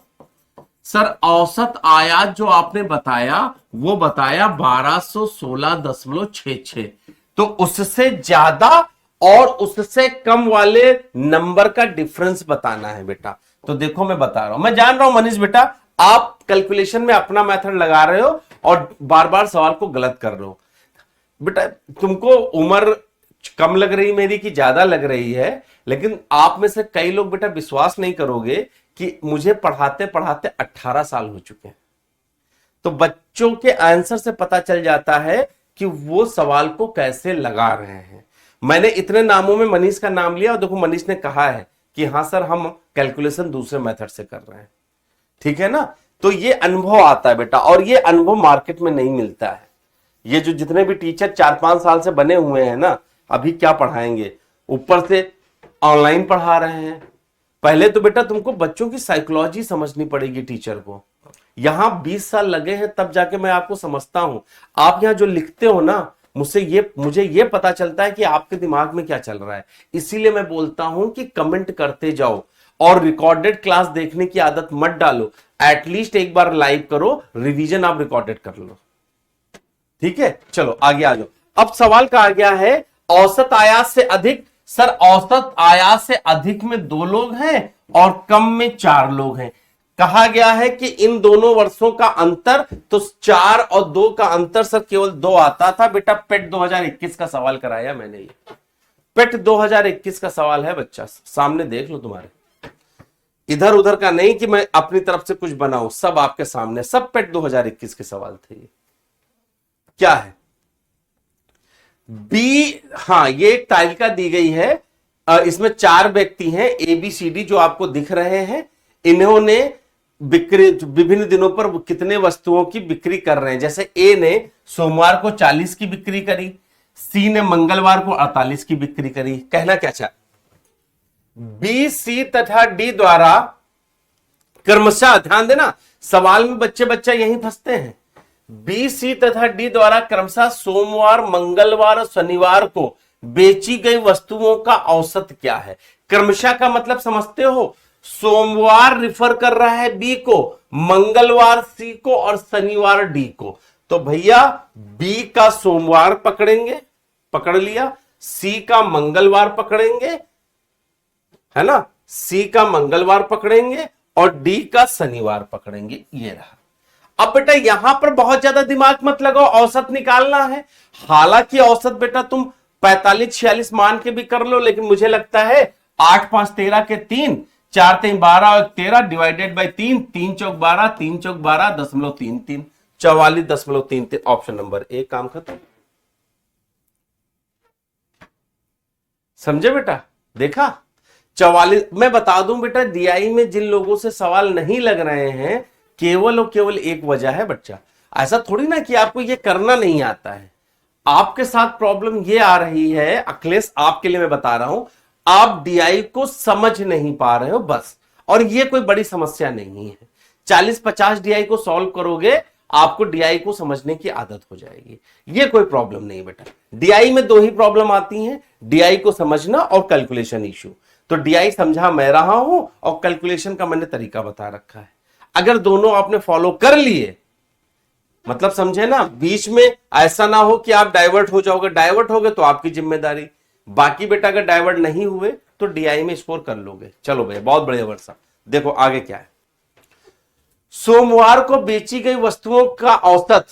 सर। औसत आयात जो आपने बताया वो बताया 1216.66। तो उससे ज्यादा और उससे कम वाले नंबर का डिफरेंस बताना है बेटा। तो देखो मैं बता रहा हूं, मैं जान रहा हूं मनीष बेटा, आप कैलकुलेशन में अपना मेथड लगा रहे हो और बार बार सवाल को गलत कर रहे हो। बेटा तुमको उम्र कम लग रही मेरी कि ज्यादा लग रही है, लेकिन आप में से कई लोग बेटा विश्वास नहीं करोगे कि मुझे पढ़ाते पढ़ाते 18 साल हो चुके हैं। तो बच्चों के आंसर से पता चल जाता है कि वो सवाल को कैसे लगा रहे हैं। मैंने इतने नामों में मनीष का नाम लिया और देखो मनीष ने कहा है कि हाँ सर हम कैलकुलेशन दूसरे मेथड से कर रहे हैं, ठीक है ना। तो ये अनुभव आता है बेटा, और ये अनुभव मार्केट में नहीं मिलता है। ये जो जितने भी टीचर 4-5 साल से बने हुए हैं ना, अभी क्या पढ़ाएंगे, ऊपर से ऑनलाइन पढ़ा रहे हैं। पहले तो बेटा तुमको बच्चों की साइकोलॉजी समझनी पड़ेगी टीचर को। यहां 20 साल लगे हैं तब जाके मैं आपको समझता हूं। आप यहां जो लिखते हो ना, मुझे ये पता चलता है कि आपके दिमाग में क्या चल रहा है। इसीलिए मैं बोलता हूं कि कमेंट करते जाओ और रिकॉर्डेड क्लास देखने की आदत मत डालो। एटलीस्ट एक बार लाइव करो, रिवीजन आप रिकॉर्डेड कर लो, ठीक है। चलो आगे आ जाओ। अब सवाल कहा गया है औसत आयात से अधिक। सर औसत आयात से अधिक में 2 लोग हैं और कम में 4 लोग हैं। कहा गया है कि इन दोनों वर्षों का अंतर, तो 4 और 2 का अंतर सर केवल 2 आता था बेटा। पेट 2021 का सवाल कराया मैंने, ये पेट 2021 का सवाल है बच्चा, सामने देख लो तुम्हारे, इधर उधर का नहीं कि मैं अपनी तरफ से कुछ बनाऊं, सब आपके सामने, सब पेट 2021 के सवाल थे। ये क्या है? बी, हाँ ये एक तालिका दी गई है, इसमें 4 व्यक्ति हैं ए बी सी डी जो आपको दिख रहे हैं। इन्होंने बिक्री विभिन्न दिनों पर कितने वस्तुओं की बिक्री कर रहे हैं। जैसे ए ने सोमवार को 40 की बिक्री करी, सी ने मंगलवार को 48 की बिक्री करी। कहना क्या चाह, बी सी तथा डी द्वारा क्रमशः, ध्यान देना सवाल में बच्चे यहीं फंसते हैं, बी सी तथा डी द्वारा क्रमशः सोमवार, मंगलवार और शनिवार को बेची गई वस्तुओं का औसत क्या है। क्रमशः का मतलब समझते हो, सोमवार रिफर कर रहा है बी को, मंगलवार सी को और शनिवार डी को। तो भैया बी का सोमवार पकड़ेंगे, पकड़ लिया, सी का मंगलवार पकड़ेंगे, है ना, सी का मंगलवार पकड़ेंगे और डी का शनिवार पकड़ेंगे। ये रहा। अब बेटा यहां पर बहुत ज्यादा दिमाग मत लगाओ, औसत निकालना है। हालांकि औसत बेटा तुम 45-46 मान के भी कर लो, लेकिन मुझे लगता है 8 5 13 के 3, 4 3 12 और 13 divided by 3, 3 Chowk 12, 3 Chowk 12.33, 44.33। Option number A, काम खत्म। समझे बेटा, देखा 44। मैं बता दूं बेटा, डीआई में जिन लोगों से सवाल नहीं लग रहे हैं, केवल और केवल एक वजह है बच्चा, ऐसा थोड़ी ना कि आपको ये करना नहीं आता है। आपके साथ प्रॉब्लम ये आ रही है अखिलेश, आपके लिए मैं बता रहा हूं, आप डीआई को समझ नहीं पा रहे हो बस, और ये कोई बड़ी समस्या नहीं है। 40-50 डीआई को सॉल्व करोगे, आपको डीआई को समझने की आदत हो जाएगी। ये कोई प्रॉब्लम नहीं बेटा। डीआई में 2 ही प्रॉब्लम आती हैं, डीआई को समझना और कैलकुलेशन इश्यू। तो डीआई समझा मैं रहा हूं और कैलकुलेशन का मैंने तरीका बता रखा है। अगर दोनों आपने फॉलो कर लिए, मतलब समझे ना, बीच में ऐसा ना हो कि आप डाइवर्ट हो जाओगे, डाइवर्ट हो गए तो आपकी जिम्मेदारी। बाकी बेटा अगर डाइवर्ट नहीं हुए तो डीआई में स्कोर कर लोगे। चलो भैया बहुत बढ़िया वर्षा। देखो आगे क्या है, सोमवार को बेची गई वस्तुओं का औसत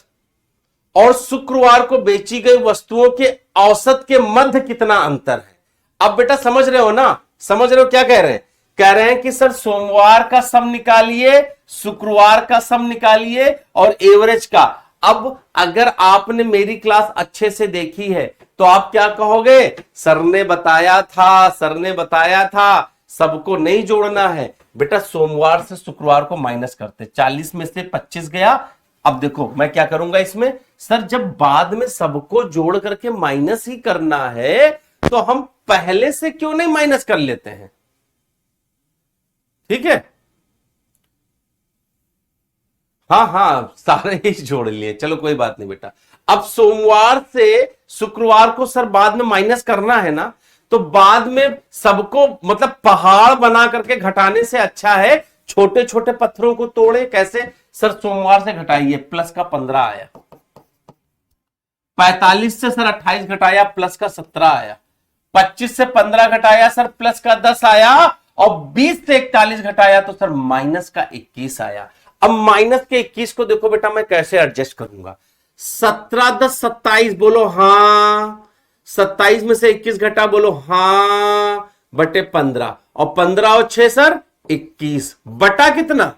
और शुक्रवार को बेची गई वस्तुओं के औसत के मध्य कितना अंतर है। अब बेटा समझ रहे हो ना, समझ रहे हो क्या कह रहे हैं? कह रहे हैं कि सर सोमवार का सम निकालिए, शुक्रवार का सम निकालिए और एवरेज का। अब अगर आपने मेरी क्लास अच्छे से देखी है तो आप क्या कहोगे, सर ने बताया था, सर ने बताया था, सबको नहीं जोड़ना है। बेटा सोमवार से शुक्रवार को माइनस करते, 40 में से 25 गया। अब देखो मैं क्या करूंगा इसमें, सर जब बाद में सबको जोड़ करके माइनस ही करना है तो हम पहले से क्यों नहीं माइनस कर लेते हैं। ठीक है, हाँ सारे ही जोड़ लिए, चलो कोई बात नहीं बेटा। अब सोमवार से शुक्रवार को सर बाद में माइनस करना है ना, तो बाद में सबको मतलब पहाड़ बना करके घटाने से अच्छा है छोटे छोटे पत्थरों को तोड़े। कैसे, सर सोमवार से घटाइए, प्लस का 15 आया, 45 से सर 28 घटाया, प्लस का 17 आया, 25 से 15 घटाया सर, प्लस का 10 आया, और 20 से 41 घटाया तो सर माइनस का 21 आया। अब माइनस के 21 को देखो बेटा मैं कैसे एडजस्ट करूंगा, 17 10 27 बोलो हाँ, 27 में से 21 घटा बोलो हाँ, बटे 15, और 15 और 6 सर 21, बटा कितना,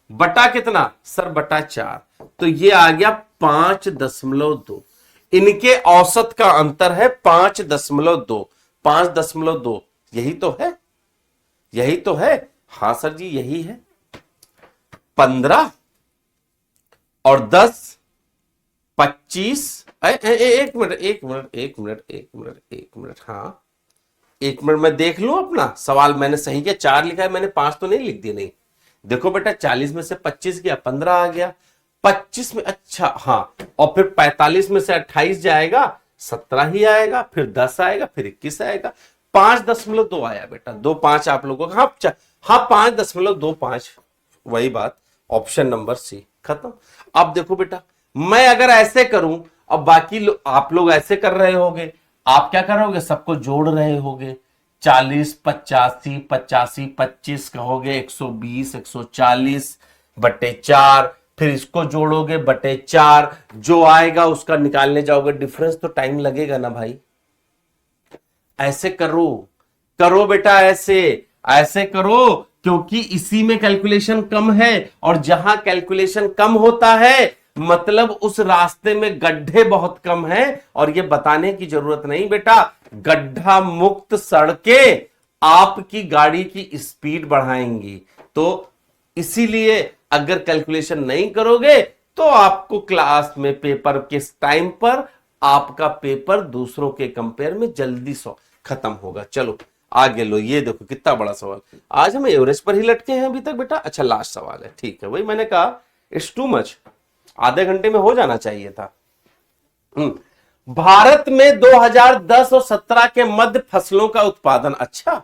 बटा कितना सर, बटा 4। तो ये आ गया 5.2। इनके औसत का अंतर है 5.2, 5.2, यही तो है, यही तो है। हां सर जी यही है। 15 और 10 25, एक मिनट, हाँ एक मिनट मैं देख लूं अपना सवाल। मैंने सही किया, 4 लिखा है मैंने, 5 तो नहीं लिख दिया। नहीं देखो बेटा 40 में से 25 गया, 15 आ गया, 25 में, अच्छा हाँ, और फिर 45 में से 28 जाएगा, 17 ही आएगा, फिर 10 आएगा, फिर 21 आएगा, 5.2 आया बेटा। 2.5 आप लोगों का, हाँ 5.25, वही बात, ऑप्शन नंबर सी, खत्म। अब देखो बेटा मैं अगर ऐसे करूं, अब बाकी आप लोग ऐसे कर रहे होगे, आप क्या करोगे, सबको जोड़ रहे होगे, 40 85 85 25 कहोगे, 120 140 बटे 4, फिर इसको जोड़ोगे बटे 4, जो आएगा उसका निकालने जाओगे डिफरेंस, तो टाइम लगेगा ना भाई। ऐसे करो, करो बेटा, ऐसे करो, क्योंकि इसी में कैलकुलेशन कम है, और जहां कैलकुलेशन कम होता है मतलब उस रास्ते में गड्ढे बहुत कम हैं। और ये बताने की जरूरत नहीं बेटा, गड्ढा मुक्त सड़कें आपकी गाड़ी की स्पीड बढ़ाएंगी। तो इसीलिए अगर कैलकुलेशन नहीं करोगे तो आपको क्लास में पेपर के टाइम पर आपका पेपर दूसरों के कंपेयर में जल्दी खत्म होगा। चलो आगे लो, ये देखो कितना बड़ा सवाल। आज हम एवरेज पर ही लटके हैं अभी तक बेटा। अच्छा लास्ट सवाल है, ठीक है, वही मैंने कहा इट्स टू मच, आधे घंटे में हो जाना चाहिए था। भारत में 2010 और 17 के मध्य फसलों का उत्पादन, अच्छा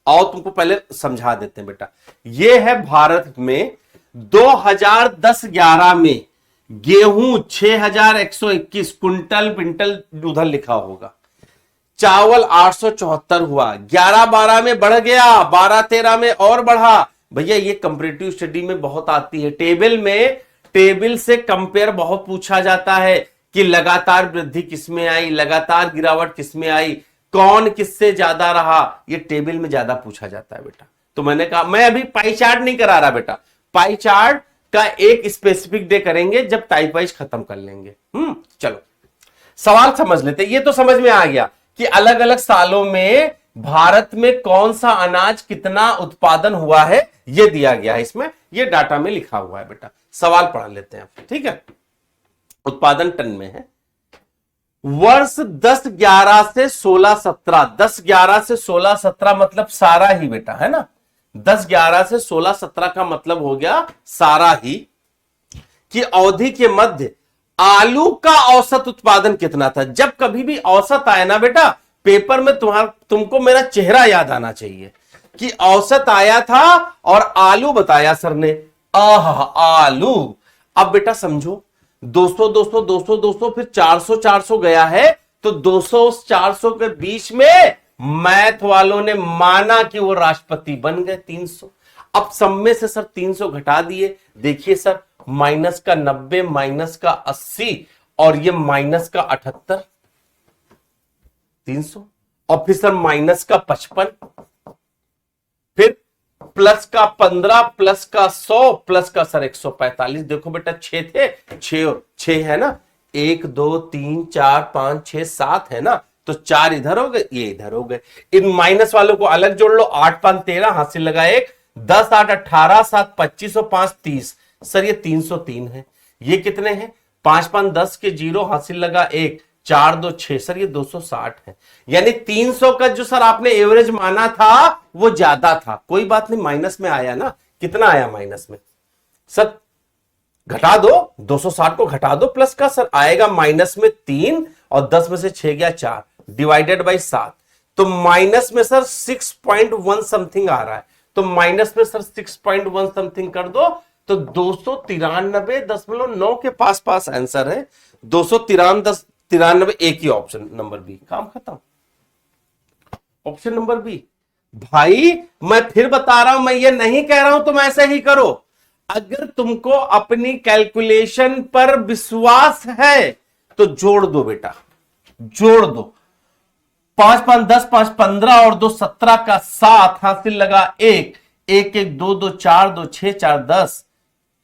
आओ तुमको पहले समझा देते हैं बेटा। यह है भारत में 2010-11 में गेहूं 6121 कुंटल पिंटल, उधर लिखा होगा। चावल 874 हुआ, 11-12 में बढ़ गया, 12-13 में और बढ़ा। भैया ये कंपैरेटिव स्टडी में बहुत आती है, टेबल से कंपेयर बहुत पूछा जाता है कि लगातार वृद्धि किसमें आई, लगातार गिरावट किसमें आई, कौन किससे ज्यादा रहा, ये टेबल में ज्यादा पूछा जाता है बेटा। तो मैंने कहा मैं अभी पाई चार्ट नहीं करा रहा बेटा, पाई चार्ट का एक स्पेसिफिक डे करेंगे जब टाइप वाइज खत्म कर लेंगे। चलो सवाल समझ लेते। ये तो समझ में आ गया कि अलग अलग सालों में भारत में कौन सा अनाज कितना उत्पादन हुआ है, ये दिया गया है इसमें, ये डाटा में लिखा हुआ है बेटा। सवाल पढ़ लेते हैं, ठीक है। उत्पादन टन में है। वर्ष 10-11 से 16-17, 10-11 से 16-17 मतलब सारा ही बेटा, है ना। 10-11 से 16-17 का मतलब हो गया सारा ही, कि अवधि के मध्य आलू का औसत उत्पादन कितना था। जब कभी भी औसत आए ना बेटा पेपर में, तुमको मेरा चेहरा याद आना चाहिए कि औसत आया था और आलू बताया सर ने। आलू। अब बेटा समझो 200 200 200 200 फिर 400 400 गया है, तो 200 और 400 के बीच में मैथ वालों ने माना कि वो राष्ट्रपति बन गए 300। अब सब में से सर 300 घटा दिए, देखिए सर माइनस का 90 माइनस का 80 और ये माइनस का 78, 300, और फिर सर माइनस का 55, फिर प्लस का 15 प्लस का 100 प्लस का सर 145। देखो बेटा 6 थे, 6 है ना, 1 2 3 4 5 6 7 है ना, तो 4 इधर हो गए, ये इधर हो गए। इन माइनस वालों को अलग जोड़ लो, 8 5 13, हासिल लगा 1, 10 8 18, 7 25 और 5 30। सर ये 303 है। ये कितने हैं, 5 5 10 के 0, हासिल लगा 1, 4 2 6, सर ये 260 है। यानी 300 का जो सर आपने एवरेज माना था वो ज्यादा था। कोई बात नहीं, माइनस में आया ना, कितना आया माइनस में, सर घटा दो, 260 को घटा दो, प्लस का सर आएगा माइनस में 3 और 10 में से 6 गया 4, डिवाइडेड बाई 7, तो माइनस में सर 6.1 समथिंग आ रहा है। तो माइनस में सर 6.1 समथिंग कर दो, तो 293.9 के पास पास आंसर है। 293 एक ही ऑप्शन नंबर बी, काम खत्म। Option number B. भाई मैं फिर बता रहा हूं, मैं ये नहीं कह रहा हूं तुम ऐसे ही करो। अगर तुमको अपनी कैलकुलेशन पर विश्वास है तो जोड़ दो बेटा, जोड़ दो। 5 5 10 5 15 और 2 17 का 7, हासिल लगा 1 1 1 2 2 4 2 6 4 10,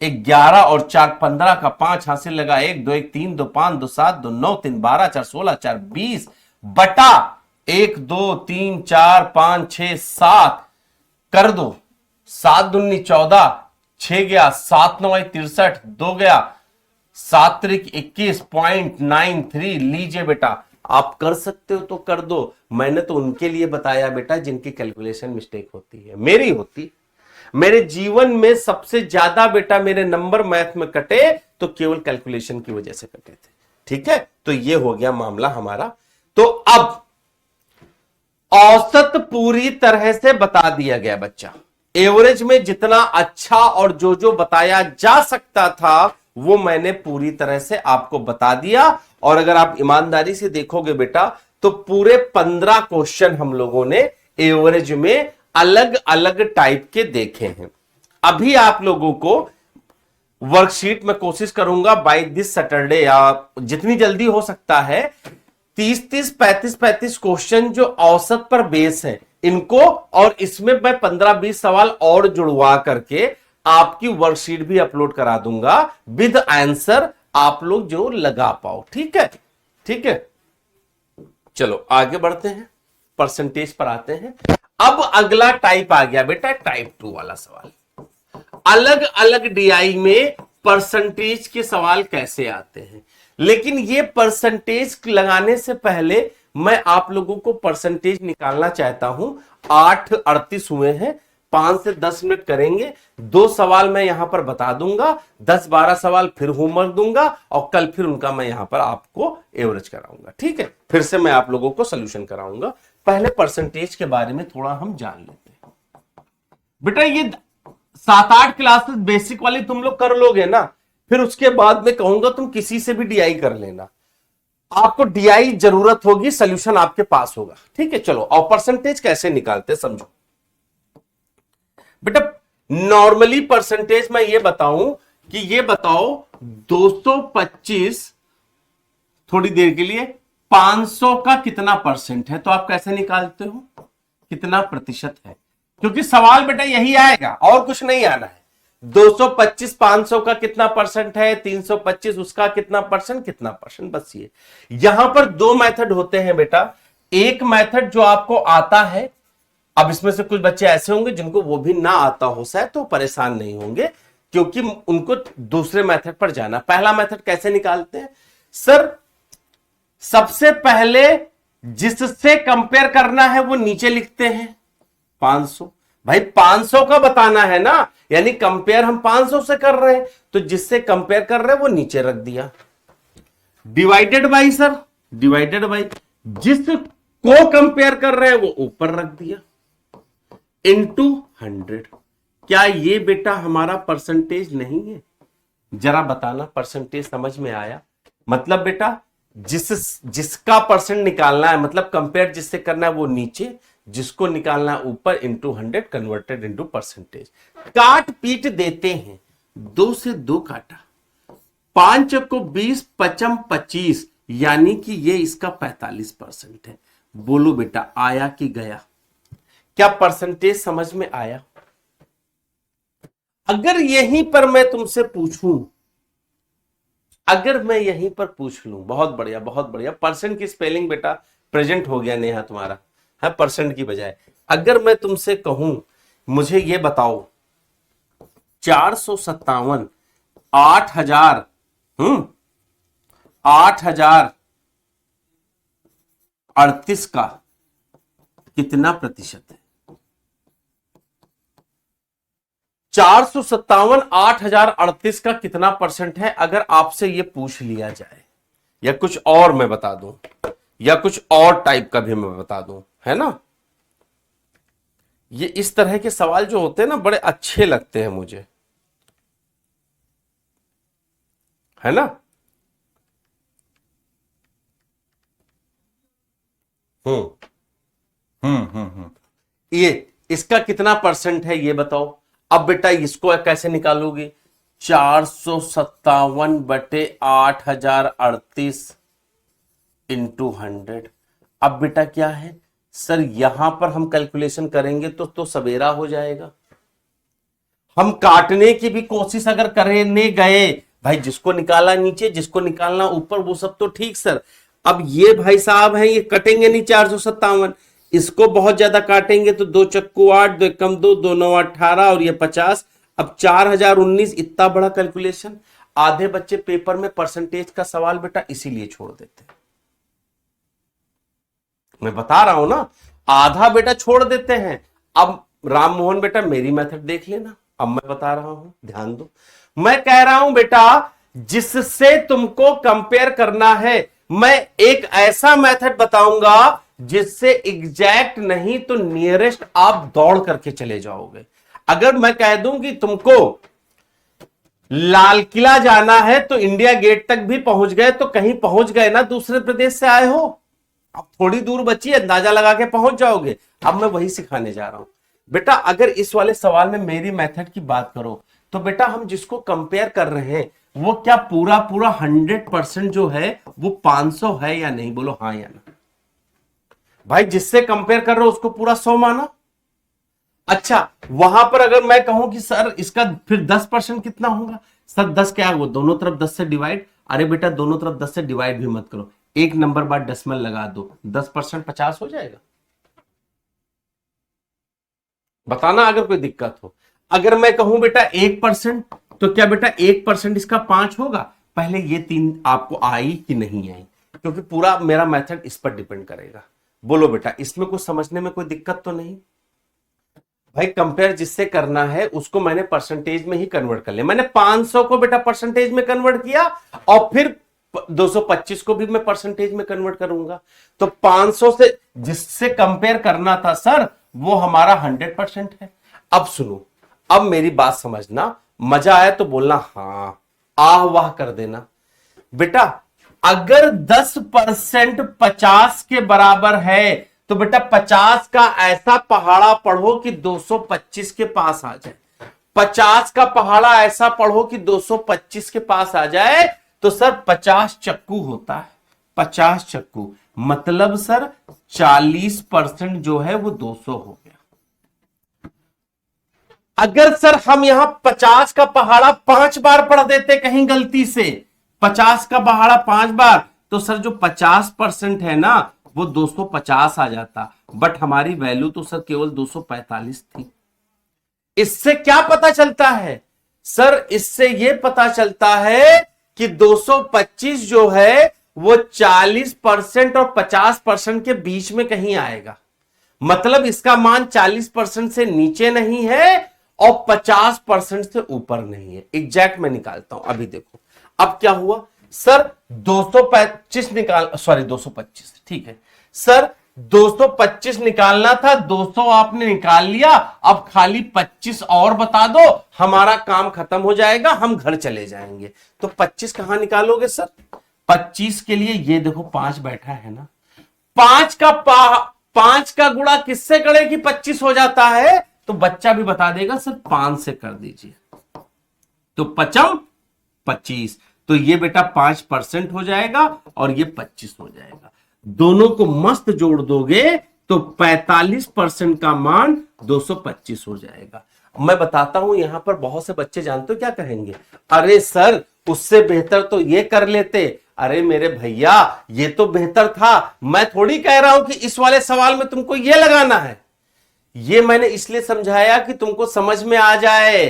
11 और 4 15 का 5, हासिल लगा 1 2 1 3 2 5 2 7 2 9 3 12 4 16 4 20 बटा 1 2 3 4 5 6 7 कर दो, 7 दूनी 14, 6 गया, 7 9 63, 2 गया, 7 त्रिक 21.93। लीजिए बेटा, आप कर सकते हो तो कर दो। मैंने तो उनके लिए बताया बेटा जिनकी कैलकुलेशन मिस्टेक होती है, मेरी होती। मेरे जीवन में सबसे ज्यादा बेटा मेरे नंबर मैथ में कटे तो केवल कैलकुलेशन की वजह से कटे थे, ठीक है। तो ये हो गया मामला हमारा। तो अब औसत पूरी तरह से बता दिया गया बच्चा। एवरेज में जितना अच्छा और जो बताया जा सकता था वो मैंने पूरी तरह से आपको बता दिया। और अगर आप ईमानदारी से देखोगे बेटा तो पूरे 15 क्वेश्चन हम लोगों ने एवरेज में अलग अलग टाइप के देखे हैं। अभी आप लोगों को वर्कशीट में कोशिश करूंगा बाय दिस सैटरडे या जितनी जल्दी हो सकता है 30 35 क्वेश्चन जो औसत पर बेस है इनको, और इसमें मैं 15-20 सवाल और जुड़वा करके आपकी वर्कशीट भी अपलोड करा दूंगा विद आंसर आप लोग जो लगा पाओ। ठीक है, ठीक है, चलो आगे बढ़ते हैं, परसेंटेज पर आते हैं। अब अगला टाइप आ गया बेटा, टाइप 2 वाला सवाल। अलग अलग डीआई में परसेंटेज के सवाल कैसे आते हैं, लेकिन ये परसेंटेज लगाने से पहले मैं आप लोगों को परसेंटेज निकालना चाहता हूं। 8:38 हुए हैं, 5 से 10 मिनट करेंगे। 2 सवाल मैं यहां पर बता दूंगा, 10-12 सवाल फिर होमवर्क दूंगा और कल फिर उनका मैं यहां पर आपको एवरेज कराऊंगा। ठीक है, फिर से मैं आप लोगों को सोल्यूशन कराऊंगा। पहले परसेंटेज के बारे में थोड़ा हम जान लेते हैं। बेटा ये 7-8 क्लासेस बेसिक वाली तुम लोग कर लोगे ना, फिर उसके बाद मैं कहूंगा तुम किसी से भी डीआई कर लेना। आपको डीआई जरूरत होगी, सोल्यूशन आपके पास होगा। ठीक है, चलो और परसेंटेज कैसे निकालते समझो बेटा। नॉर्मली परसेंटेज मैं ये बताऊं कि ये बताओ 225 थोड़ी देर के लिए 500 का कितना परसेंट है, तो आप कैसे निकालते हो, कितना प्रतिशत है, क्योंकि सवाल बेटा यही आएगा और कुछ नहीं आना है। 225 500 का कितना परसेंट है, 325 उसका कितना परसेंट, बस ये। यहां पर 2 मेथड होते हैं बेटा। एक मेथड जो आपको आता है, अब इसमें से कुछ बच्चे ऐसे होंगे जिनको वो भी ना आता हो शायद, तो परेशान नहीं होंगे क्योंकि उनको दूसरे मेथड पर जाना। पहला मेथड कैसे निकालते हैं सर, सबसे पहले जिससे कंपेयर करना है वो नीचे लिखते हैं 500। भाई 500 का बताना है ना, यानी कंपेयर हम 500 से कर रहे हैं, तो जिससे कंपेयर कर रहे हैं वो नीचे रख दिया। Divided by sir, divided by जिसको कंपेयर कर रहे हैं वो ऊपर रख दिया, इनटू 100। क्या ये बेटा हमारा परसेंटेज नहीं है? जरा बताना, परसेंटेज समझ में आया? मतलब बेटा जिसका परसेंट निकालना है, मतलब कंपेयर जिससे करना है वो नीचे, जिसको निकालना है ऊपर, इंटू 100 कन्वर्टेड इंटू परसेंटेज। काट पीट देते हैं, 2 से 2 काटा, 5 को 20, 55 25, यानी कि ये इसका 45% है। बोलो बेटा आया कि गया? क्या परसेंटेज समझ में आया? अगर यहीं पर मैं तुमसे पूछूं, अगर मैं यहीं पर पूछ लूं, बहुत बढ़िया बहुत बढ़िया, परसेंट की स्पेलिंग बेटा प्रेजेंट हो गया नेहा तुम्हारा, है परसेंट की बजाय। अगर मैं तुमसे कहूं मुझे ये बताओ 457 8000 8038 का कितना प्रतिशत है? 457 8038 का कितना परसेंट है, अगर आपसे ये पूछ लिया जाए, या कुछ और मैं बता दूं, या कुछ और टाइप का भी मैं बता दूं, है ना। ये इस तरह के सवाल जो होते हैं ना बड़े अच्छे लगते हैं मुझे, है ना। ये इसका कितना परसेंट है ये बताओ। अब बेटा इसको कैसे निकालोगे? 457 बटे 8038 इंटू 100। अब बेटा क्या है सर, यहां पर हम कैलकुलेशन करेंगे तो सवेरा हो जाएगा। हम काटने की भी कोशिश अगर करने गए, भाई जिसको निकाला नीचे, जिसको निकालना ऊपर, वो सब तो ठीक सर। अब ये भाई साहब हैं, ये कटेंगे नहीं 457, इसको बहुत ज्यादा काटेंगे तो 2 चक्कू 8, 2 कम 2, 2 9 18 और ये 50। अब 4019, इतना बड़ा कैलकुलेशन। आधे बच्चे पेपर में परसेंटेज का सवाल बेटा इसीलिए छोड़ देते हैं, मैं बता रहा हूं ना, आधा बेटा छोड़ देते हैं। अब राम मोहन बेटा मेरी मेथड देख लेना, अब मैं बता रहा हूं, ध्यान दो। मैं कह रहा हूं बेटा जिससे तुमको कंपेयर करना है, मैं एक ऐसा मेथड बताऊंगा जिससे एग्जैक्ट नहीं तो नियरेस्ट आप दौड़ करके चले जाओगे। अगर मैं कह दूं कि तुमको लाल किला जाना है तो इंडिया गेट तक भी पहुंच गए, तो कहीं पहुंच गए ना, दूसरे प्रदेश से आए हो, अब थोड़ी दूर बची, अंदाजा लगा के पहुंच जाओगे। अब मैं वही सिखाने जा रहा हूं बेटा। अगर इस वाले सवाल में मेरी मेथड की बात करो तो बेटा हम जिसको कंपेयर कर रहे हैं वो क्या पूरा 100% जो है वो 500 है या नहीं? बोलो हाँ या ना। भाई जिससे कंपेयर कर रहे हो उसको पूरा 100 माना। अच्छा, वहां पर अगर मैं कहूं कि सर इसका फिर 10% कितना होगा? सर 10 क्या है, वो दोनों तरफ 10 से डिवाइड, अरे बेटा दोनों तरफ 10 से डिवाइड भी मत करो, एक नंबर बाद डेसिमल लगा दो, 10% 50 हो जाएगा। बताना अगर कोई दिक्कत हो। अगर मैं कहूं बेटा 1%, तो क्या बेटा 1% इसका 5 होगा? पहले ये 3 आपको आई कि नहीं आई, क्योंकि पूरा मेरा मेथड इस पर डिपेंड करेगा। बोलो बेटा, इसमें कुछ समझने में कोई दिक्कत तो नहीं? भाई कंपेयर जिससे करना है उसको मैंने परसेंटेज में ही कन्वर्ट कर लिया। मैंने 500 को बेटा परसेंटेज में कन्वर्ट किया और फिर 225 को भी मैं परसेंटेज में कन्वर्ट करूंगा। तो 500 से जिससे कंपेयर करना था सर, वो हमारा 100% है। अब सुनो, अब मेरी बात समझना, मजा आया तो बोलना हाँ, आह वाह कर देना। बेटा अगर 10% 50 के बराबर है, तो बेटा 50 का ऐसा पहाड़ा पढ़ो कि 225 के पास आ जाए। 50 का पहाड़ा ऐसा पढ़ो कि 225 के पास आ जाए, तो सर 50 चक्कू होता है। 50 चक्कू मतलब सर 40% जो है वो 200 हो गया। अगर सर हम यहां 50 का पहाड़ा 5 बार पढ़ देते कहीं गलती से, 50 का पहाड़ा 5 बार, तो सर जो 50% है ना वो 250 आ जाता, बट हमारी वैल्यू तो सर केवल 245 थी। इससे क्या पता चलता है सर? इससे यह पता चलता है कि 225 जो है वो 40% और 50% के बीच में कहीं आएगा। मतलब इसका मान 40% से नीचे नहीं है और 50% से ऊपर नहीं है। एग्जैक्ट मैं निकालता हूं, अभी देखो। अब क्या हुआ सर? 225 225, ठीक है सर, 225 निकालना था, 200 आपने निकाल लिया, अब खाली 25 और बता दो, हमारा काम खत्म हो जाएगा, हम घर चले जाएंगे। तो 25 कहां निकालोगे सर? 25 के लिए ये देखो 5 बैठा है ना, 5 का गुणा किससे करे कि 25 हो जाता है? तो बच्चा भी बता देगा सर 5 से कर दीजिए, तो 5 25, तो ये बेटा 5% हो जाएगा और ये 25 हो जाएगा। दोनों को मस्त जोड़ दोगे तो 45% का मान 225 हो जाएगा। मैं बताता हूं, यहां पर बहुत से बच्चे जानते हो क्या कहेंगे? अरे सर उससे बेहतर तो ये कर लेते। अरे मेरे भैया ये तो बेहतर था, मैं थोड़ी कह रहा हूं कि इस वाले सवाल में तुमको ये लगाना है। ये मैंने इसलिए समझाया कि तुमको समझ में आ जाए,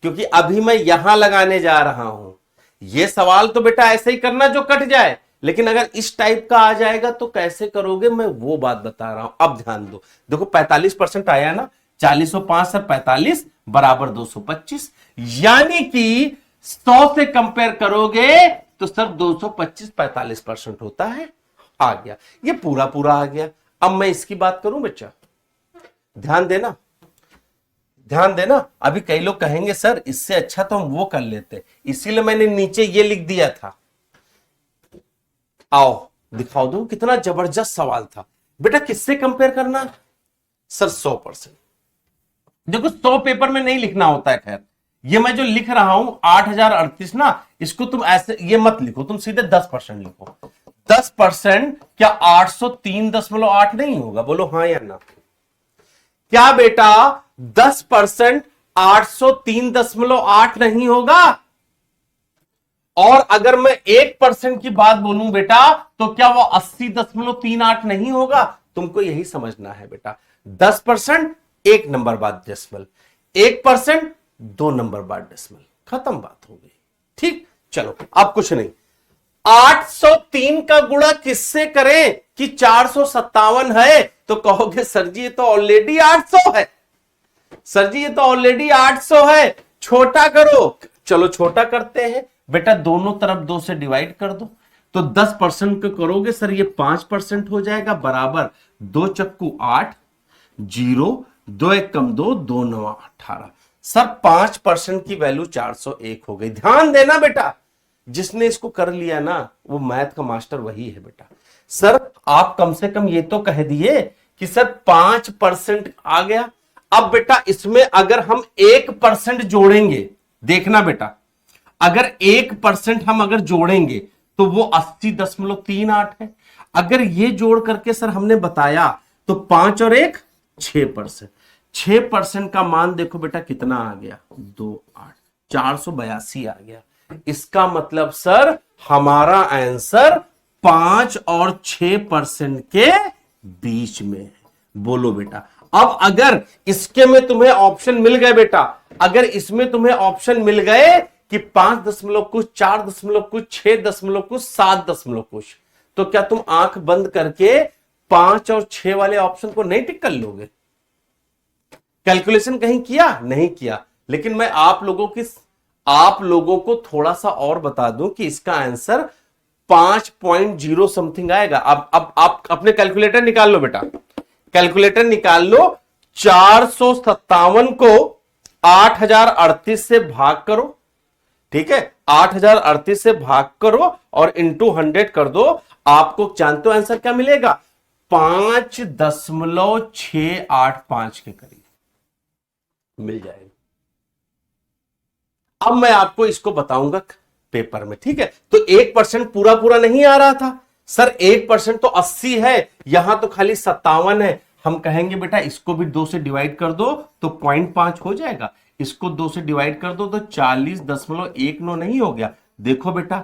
क्योंकि अभी मैं यहां लगाने जा रहा हूं। ये सवाल तो बेटा ऐसे ही करना जो कट जाए, लेकिन अगर इस टाइप का आ जाएगा तो कैसे करोगे, मैं वो बात बता रहा हूं। अब ध्यान दो, देखो 45% आया ना, 4005 सर 45 बराबर 225, यानी कि 100 से कंपेयर करोगे तो सर 225 45% होता है। आ गया, ये पूरा पूरा आ गया। अब मैं इसकी बात करूं बच्चा, ध्यान देना ध्यान देना। अभी कई लोग कहेंगे सर इससे अच्छा तो हम वो कर लेते, इसीलिए मैंने नीचे ये लिख दिया था। आओ दिखाओ दो, कितना जबरदस्त सवाल था बेटा। किससे कंपेयर करना सर? 100%। देखो 100 पेपर में नहीं लिखना होता है, खैर ये मैं जो लिख रहा हूं 8038 ना, इसको तुम ऐसे ये मत लिखो, तुम सीधे 10% लिखो। 10% क्या 803.8 नहीं होगा? बोलो हाँ या ना। क्या बेटा 10% 803.8 नहीं होगा? और अगर मैं 1% की बात बोलूं बेटा, तो क्या वो 80.38 नहीं होगा? तुमको यही समझना है बेटा। 10% 1 नंबर बाद डेसिमल, 1% 2 नंबर बाद डेसिमल, खत्म बात हो गई। ठीक, चलो अब कुछ नहीं। 803 का गुणा किससे करें कि 457 है? तो कहोगे सर जी ये तो ऑलरेडी 800 है, सर जी ये तो ऑलरेडी 800 है, छोटा करो। चलो छोटा करते हैं बेटा, दोनों तरफ 2 से डिवाइड कर दो, तो 10% को करोगे सर ये 5% हो जाएगा, बराबर 2 चक्कू 8, 0, 2 1 कम 2, 2 9 18। सर 5% की वैल्यू 401 हो गई। ध्यान देना बेटा, जिसने इसको कर लिया ना वो मैथ का मास्टर वही है बेटा। सर आप कम से कम ये तो कह दिए कि सर 5% आ गया। अब बेटा इसमें अगर हम 1% जोड़ेंगे, देखना बेटा, अगर 1% हम अगर जोड़ेंगे तो वो 80.38 है। अगर ये जोड़ करके सर हमने बताया तो 5 और 1 6%, 6% का मान देखो बेटा कितना आ गया, 2 8, 482 आ गया। इसका मतलब सर हमारा आंसर 5 और 6% के बीच में है। बोलो बेटा, अब अगर इसके में तुम्हें ऑप्शन मिल गए बेटा, अगर इसमें तुम्हें ऑप्शन मिल गए कि 5 दशमलव कुछ, 4 दशमलव कुछ, 6 दशमलव कुछ, 7 दशमलव कुछ, तो क्या तुम आंख बंद करके 5 और 6 वाले ऑप्शन को नहीं टिक कर लोगे? कैलकुलेशन कहीं किया? नहीं किया। लेकिन मैं आप लोगों को थोड़ा सा और बता दूं कि इसका आंसर 5.0 समथिंग आएगा। अब आप अपने कैलकुलेटर निकाल लो बेटा, कैलकुलेटर निकाल लो। 457 को 8038 से भाग करो, ठीक है, 8038 से भाग करो और इंटू 100 कर दो। आपको जानते हो आंसर क्या मिलेगा? 5.685 के करीब मिल जाएगा। अब मैं आपको इसको बताऊंगा पेपर में, ठीक है। तो 1% पूरा पूरा नहीं आ रहा था सर, 1% तो 80 है, यहां तो खाली 57 है। हम कहेंगे बेटा इसको भी 2 से डिवाइड कर दो तो 0.5 हो जाएगा, इसको 2 से डिवाइड कर दो तो 40.19 नहीं हो गया। देखो बेटा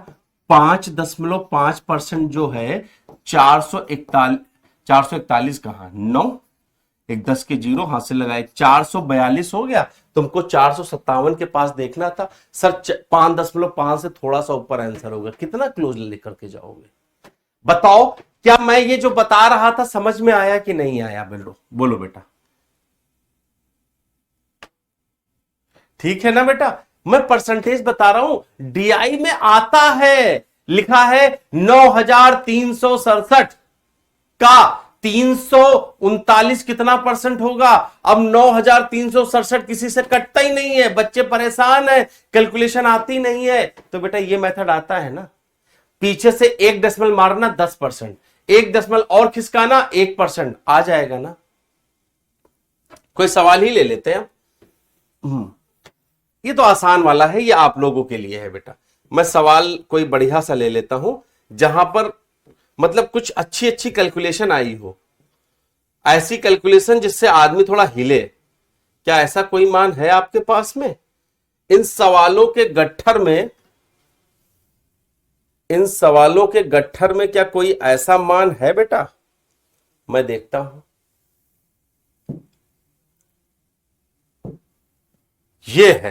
5.5% जो है 441 कहां, 9, एक 10 के 0 हाथ से लगाए, 442 हो गया। तुमको 457 के पास देखना था सर, 5.5 से थोड़ा सा ऊपर आंसर होगा। कितना क्लोज लेकर के जाओगे बताओ? क्या मैं ये जो बता रहा था समझ में आया कि नहीं आया? बोलो बेटा, ठीक है ना बेटा? मैं परसेंटेज बता रहा हूं, डीआई में आता है, लिखा है 9367 का 339 कितना परसेंट होगा? अब 9367 किसी से कटता ही नहीं है, बच्चे परेशान है, कैलकुलेशन आती नहीं है। तो बेटा ये मेथड आता है ना, पीछे से 1 डेसिमल मारना 10%, 1 डेसिमल और खिसकाना 1%, आ जाएगा ना। कोई सवाल ही ले लेते हैं हम। ये तो आसान वाला है, ये आप लोगों के लिए है बेटा। मैं सवाल कोई बढ़िया सा ले लेता हूं जहां पर मतलब कुछ अच्छी अच्छी कैलकुलेशन आई हो, ऐसी कैलकुलेशन जिससे आदमी थोड़ा हिले। क्या ऐसा कोई मान है आपके पास में? इन सवालों के गट्ठर में क्या कोई ऐसा मान है बेटा? मैं देखता हूं। ये है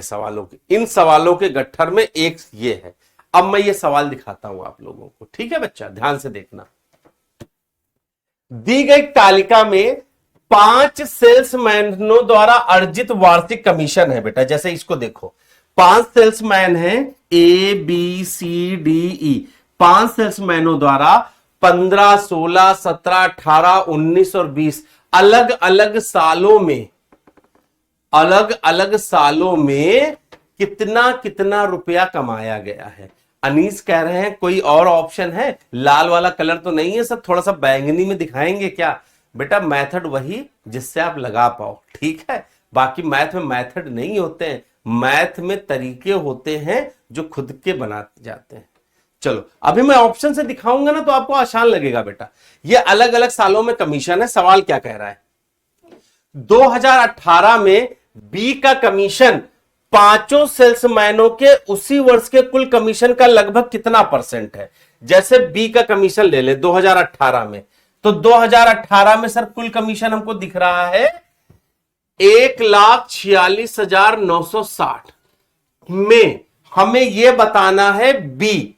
इन सवालों के गट्ठर में एक ये है। अब मैं ये सवाल दिखाता हूं आप लोगों को, ठीक है बच्चा, ध्यान से देखना। दी गई तालिका में 5 सेल्समैनों द्वारा अर्जित वार्षिक कमीशन है बेटा। जैसे इसको देखो, 5 सेल्समैन हैं, A B C D E, 5 सेल्समैनों द्वारा 15, 16, 17, 18, 19 और 20 अलग अलग सालों में कितना कितना रुपया कमाया गया है। अनीस कह रहे हैं कोई और ऑप्शन है? लाल वाला कलर तो नहीं है सर, थोड़ा सा बैंगनी में दिखाएंगे क्या? बेटा मेथड वही जिससे आप लगा पाओ, ठीक है। बाकी मैथ में मेथड नहीं होते हैं, मैथ में तरीके होते हैं जो खुद के बनाते जाते हैं। चलो अभी मैं ऑप्शन से दिखाऊंगा ना तो आपको आसान लगेगा बेटा। ये अलग अलग सालों में कमीशन है। सवाल क्या कह रहा है? 2018 में बी का कमीशन 5 सेल्समैनों के उसी वर्ष के कुल कमीशन का लगभग कितना परसेंट है? जैसे बी का कमीशन ले ले 2018 में, तो 2018 में सर कुल कमीशन हमको दिख रहा है 1,46,960 में। हमें यह बताना है बी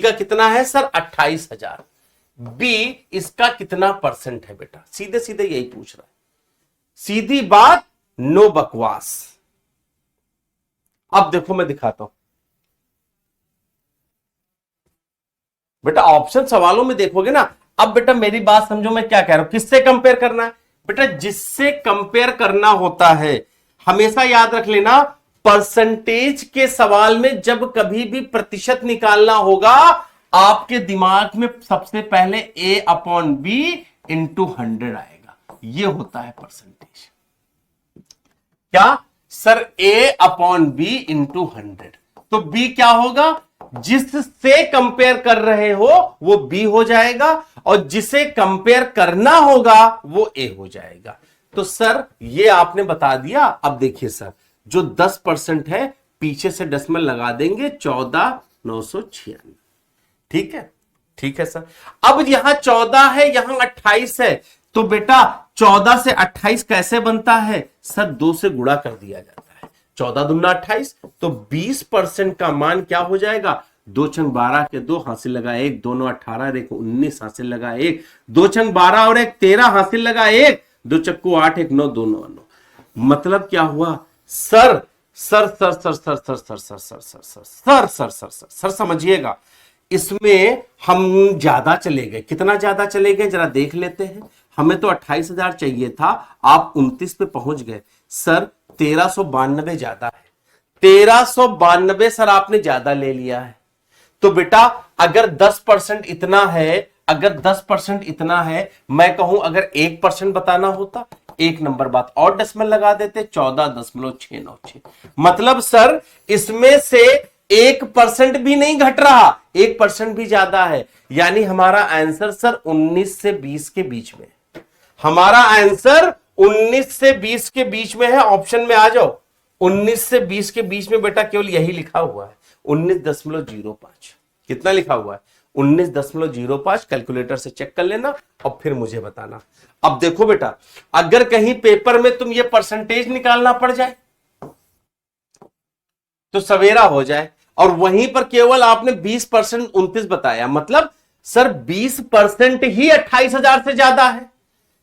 का कितना है सर? 28,000। बी इसका कितना परसेंट है बेटा? सीधे सीधे यही पूछ रहा है, सीधी बात, नो बकवास। अब देखो मैं दिखाता हूं बेटा, ऑप्शन सवालों में देखोगे ना। अब बेटा मेरी बात समझो, मैं क्या कह रहा हूं, किससे कंपेयर करना है बेटा? जिससे कंपेयर करना होता है, हमेशा याद रख लेना, परसेंटेज के सवाल में जब कभी भी प्रतिशत निकालना होगा, आपके दिमाग में सबसे पहले A/B इंटू 100 आएगा। यह होता है परसेंटेज। क्या सर? A/B into 100। तो B क्या होगा? जिससे कंपेयर कर रहे हो वो B हो जाएगा, और जिसे कंपेयर करना होगा वो A हो जाएगा। तो सर ये आपने बता दिया। अब देखिए सर, जो 10% है पीछे से डेसिमल लगा देंगे 14,996। ठीक है, ठीक है सर। अब यहां 14 है, यहां 28 है, तो बेटा 14 से 28 कैसे बनता है सर? 2 से गुणा कर दिया जाता है। 14 दूना 28, तो 20% का मान क्या हो जाएगा? 2 छंग 12 के 2 हासिल लगा 1, दोनों 18, एक 19 हासिल लगा 1, 2 छंग 12 और 1 13 हासिल लगा 1, 2 चक्कू 8 1 9 2 9 9। मतलब क्या हुआ sir? Sir sir sir sir sir sir sir sir sir sir sir sir sir sir sir समझिएगा, इसमें हम ज्यादा चले गए। कितना ज्यादा चले गए जरा देख लेते हैं। हमें तो 28,000 चाहिए था, आप 29 पे पहुंच गए सर। 1392 ज्यादा है, 1392 सर आपने ज्यादा ले लिया है। तो बेटा अगर 10% इतना है, अगर 10% इतना है, मैं कहूं अगर 1% बताना होता, 1 नंबर बात और डेसिमल लगा देते 14.696। मतलब सर इसमें से 1% भी नहीं घट रहा, 1% भी ज्यादा है। यानी हमारा आंसर सर 19 से 20 के बीच में, हमारा आंसर 19 से 20 के बीच में है। ऑप्शन में आ जाओ, 19 से 20 के बीच में बेटा केवल यही लिखा हुआ है 19.05। कितना लिखा हुआ है? 19.05। कैलकुलेटर से चेक कर लेना और फिर मुझे बताना। अब देखो बेटा, अगर कहीं पेपर में तुम ये परसेंटेज निकालना पड़ जाए तो सवेरा हो जाए, और वहीं पर केवल आपने 20% 29 बताया। मतलब सर 20% ही 28,000 से ज्यादा है।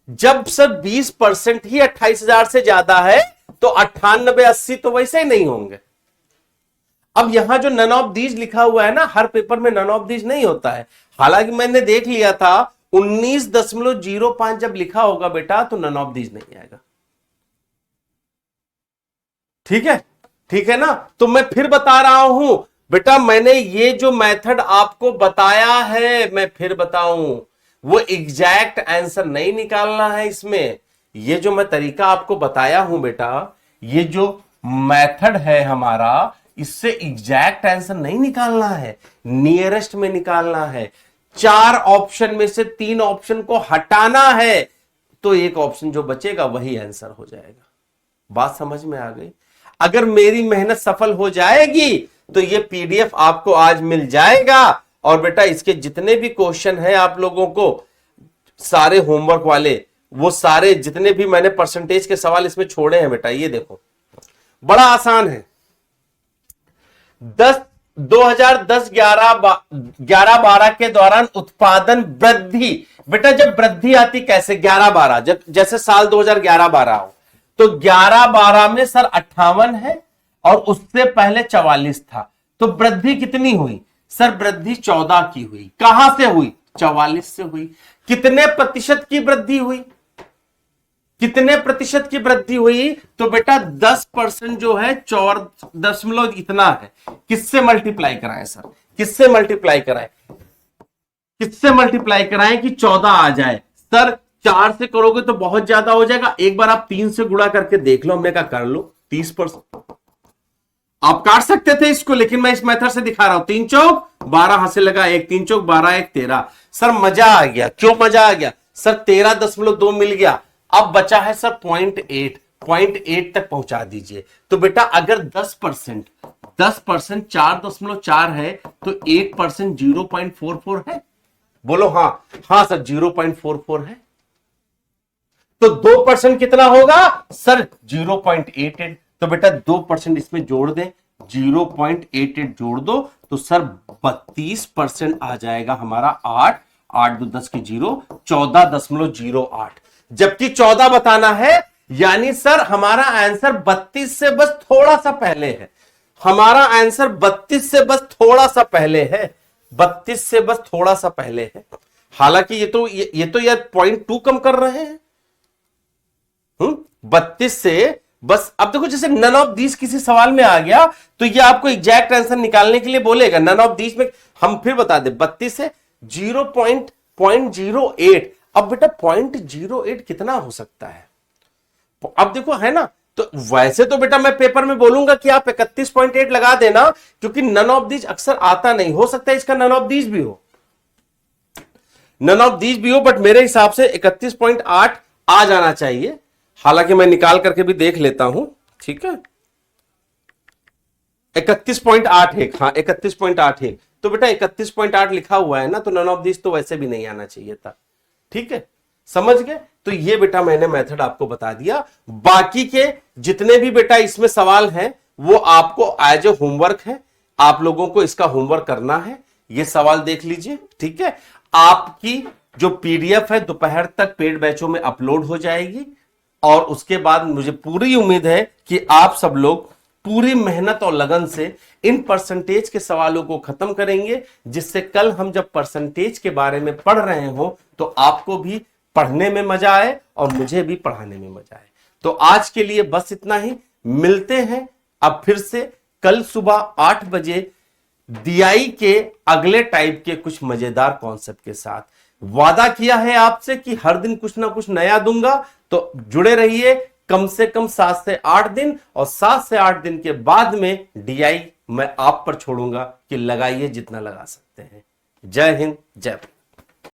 जब सर 20% ही 28,000 से ज्यादा है तो 98 80 तो वैसे ही नहीं होंगे। अब यहां जो नन ऑफ दीज लिखा हुआ है ना, हर पेपर में नन ऑफ दीज नहीं होता है। हालांकि मैंने देख लिया था 19.05 जब लिखा होगा बेटा तो नन ऑफ दीज नहीं आएगा। ठीक है, ठीक है ना? तो मैं फिर बता रहा हूं बेटा, मैंने ये जो मेथड आपको बताया है, मैं फिर बताऊं, वो एग्जैक्ट आंसर नहीं निकालना है इसमें। ये जो मैं तरीका आपको बताया हूं बेटा, ये जो मेथड है हमारा, इससे एग्जैक्ट आंसर नहीं निकालना है, नियरेस्ट में निकालना है। 4 ऑप्शन में से 3 ऑप्शन को हटाना है, तो एक ऑप्शन जो बचेगा वही आंसर हो जाएगा। बात समझ में आ गई? अगर मेरी मेहनत सफल हो जाएगी तो ये पीडीएफ आपको आज मिल जाएगा, और बेटा इसके जितने भी क्वेश्चन हैं आप लोगों को, सारे होमवर्क वाले, वो सारे जितने भी मैंने परसेंटेज के सवाल इसमें छोड़े हैं बेटा, ये देखो बड़ा आसान है। 2010 11-12 के दौरान उत्पादन वृद्धि, बेटा जब वृद्धि आती कैसे? 11-12, जब जैसे साल 2011-12 हो तो 11-12 में सर 58 है और उससे पहले 44 था, तो वृद्धि कितनी हुई सर? वृद्धि 14 की हुई। कहां से हुई? 44 से हुई। कितने प्रतिशत की वृद्धि हुई? कितने प्रतिशत की वृद्धि हुई? तो बेटा 10% जो है 4 इतना है। किससे मल्टीप्लाई कराएं सर? किससे मल्टीप्लाई कराएं? किससे मल्टीप्लाई कराएं कि 14 आ जाए? सर 4 से करोगे तो बहुत ज्यादा हो जाएगा, एक बार आप 3 से गुणा करके देख लो। हमने कहा कर लो। 30% आप काट सकते थे इसको, लेकिन मैं इस मेथड से दिखा रहा हूं। 3 चौक 12 हासिल लगा 1, 3 चौक 12 1 13। सर मजा आ गया। क्यों मजा आ गया सर? 13.2 मिल गया। अब बचा है सर 0.8 तक पहुंचा दीजिए। तो बेटा अगर 10% 4.4 है तो 1% 0.44 है। बोलो हाँ, हाँ सर 0.44 है। तो 2% कितना होगा सर? 0.88। तो बेटा 2% इसमें जोड़ दें, 0.88 जोड़ दो तो सर 32% आ जाएगा हमारा। 8 2 10 की 0, 14.08। जबकि 14 बताना है, यानी सर हमारा आंसर 32 से बस थोड़ा सा पहले है। हमारा आंसर 32 से बस थोड़ा सा पहले है। 32 से बस थोड़ा सा पहले है। हालांकि ये तो यार 0.2 कम कर रहे हैं। 32 से बस। अब देखो जैसे नन ऑफ दीज किसी सवाल में आ गया तो ये आपको एग्जैक्ट आंसर निकालने के लिए बोलेगा। नन ऑफ दीज में हम फिर बता दें, 32 से 0.08। अब बेटा 0.08 कितना हो सकता है? अब देखो है ना, तो वैसे तो बेटा मैं पेपर में बोलूंगा कि आप 31.8 लगा देना, क्योंकि नन ऑफ दीज अक्सर आता नहीं। हो सकता है इसका नन ऑफ दीज भी हो, नन ऑफ दीज भी हो, बट मेरे हिसाब से 31.8 आ जाना चाहिए। हालांकि मैं निकाल करके भी देख लेता हूं, ठीक है। 31.81, हाँ 31.81। तो बेटा 31.8 लिखा हुआ है ना, तो नन ऑफ दिस तो वैसे भी नहीं आना चाहिए था। ठीक है, समझ गए? तो ये बेटा मैंने मेथड आपको बता दिया। बाकी के जितने भी बेटा इसमें सवाल हैं वो आपको एज ए होमवर्क है, आप लोगों को इसका होमवर्क करना है। ये सवाल देख लीजिए, ठीक है। आपकी जो पीडीएफ है दोपहर तक पेड बैचों में अपलोड हो जाएगी, और उसके बाद मुझे पूरी उम्मीद है कि आप सब लोग पूरी मेहनत और लगन से इन परसेंटेज के सवालों को खत्म करेंगे, जिससे कल हम जब परसेंटेज के बारे में पढ़ रहे हो तो आपको भी पढ़ने में मजा आए और मुझे भी पढ़ाने में मजा आए। तो आज के लिए बस इतना ही, मिलते हैं अब फिर से कल सुबह 8 बजे डीआई के अगले टाइप के कुछ मजेदार कॉन्सेप्ट के साथ। वादा किया है आपसे कि हर दिन कुछ ना कुछ नया दूंगा, तो जुड़े रहिए कम से कम 7 से 8 दिन, और 7 से 8 दिन के बाद में डीआई मैं आप पर छोड़ूंगा कि लगाइए जितना लगा सकते हैं। जय हिंद, जय भारत।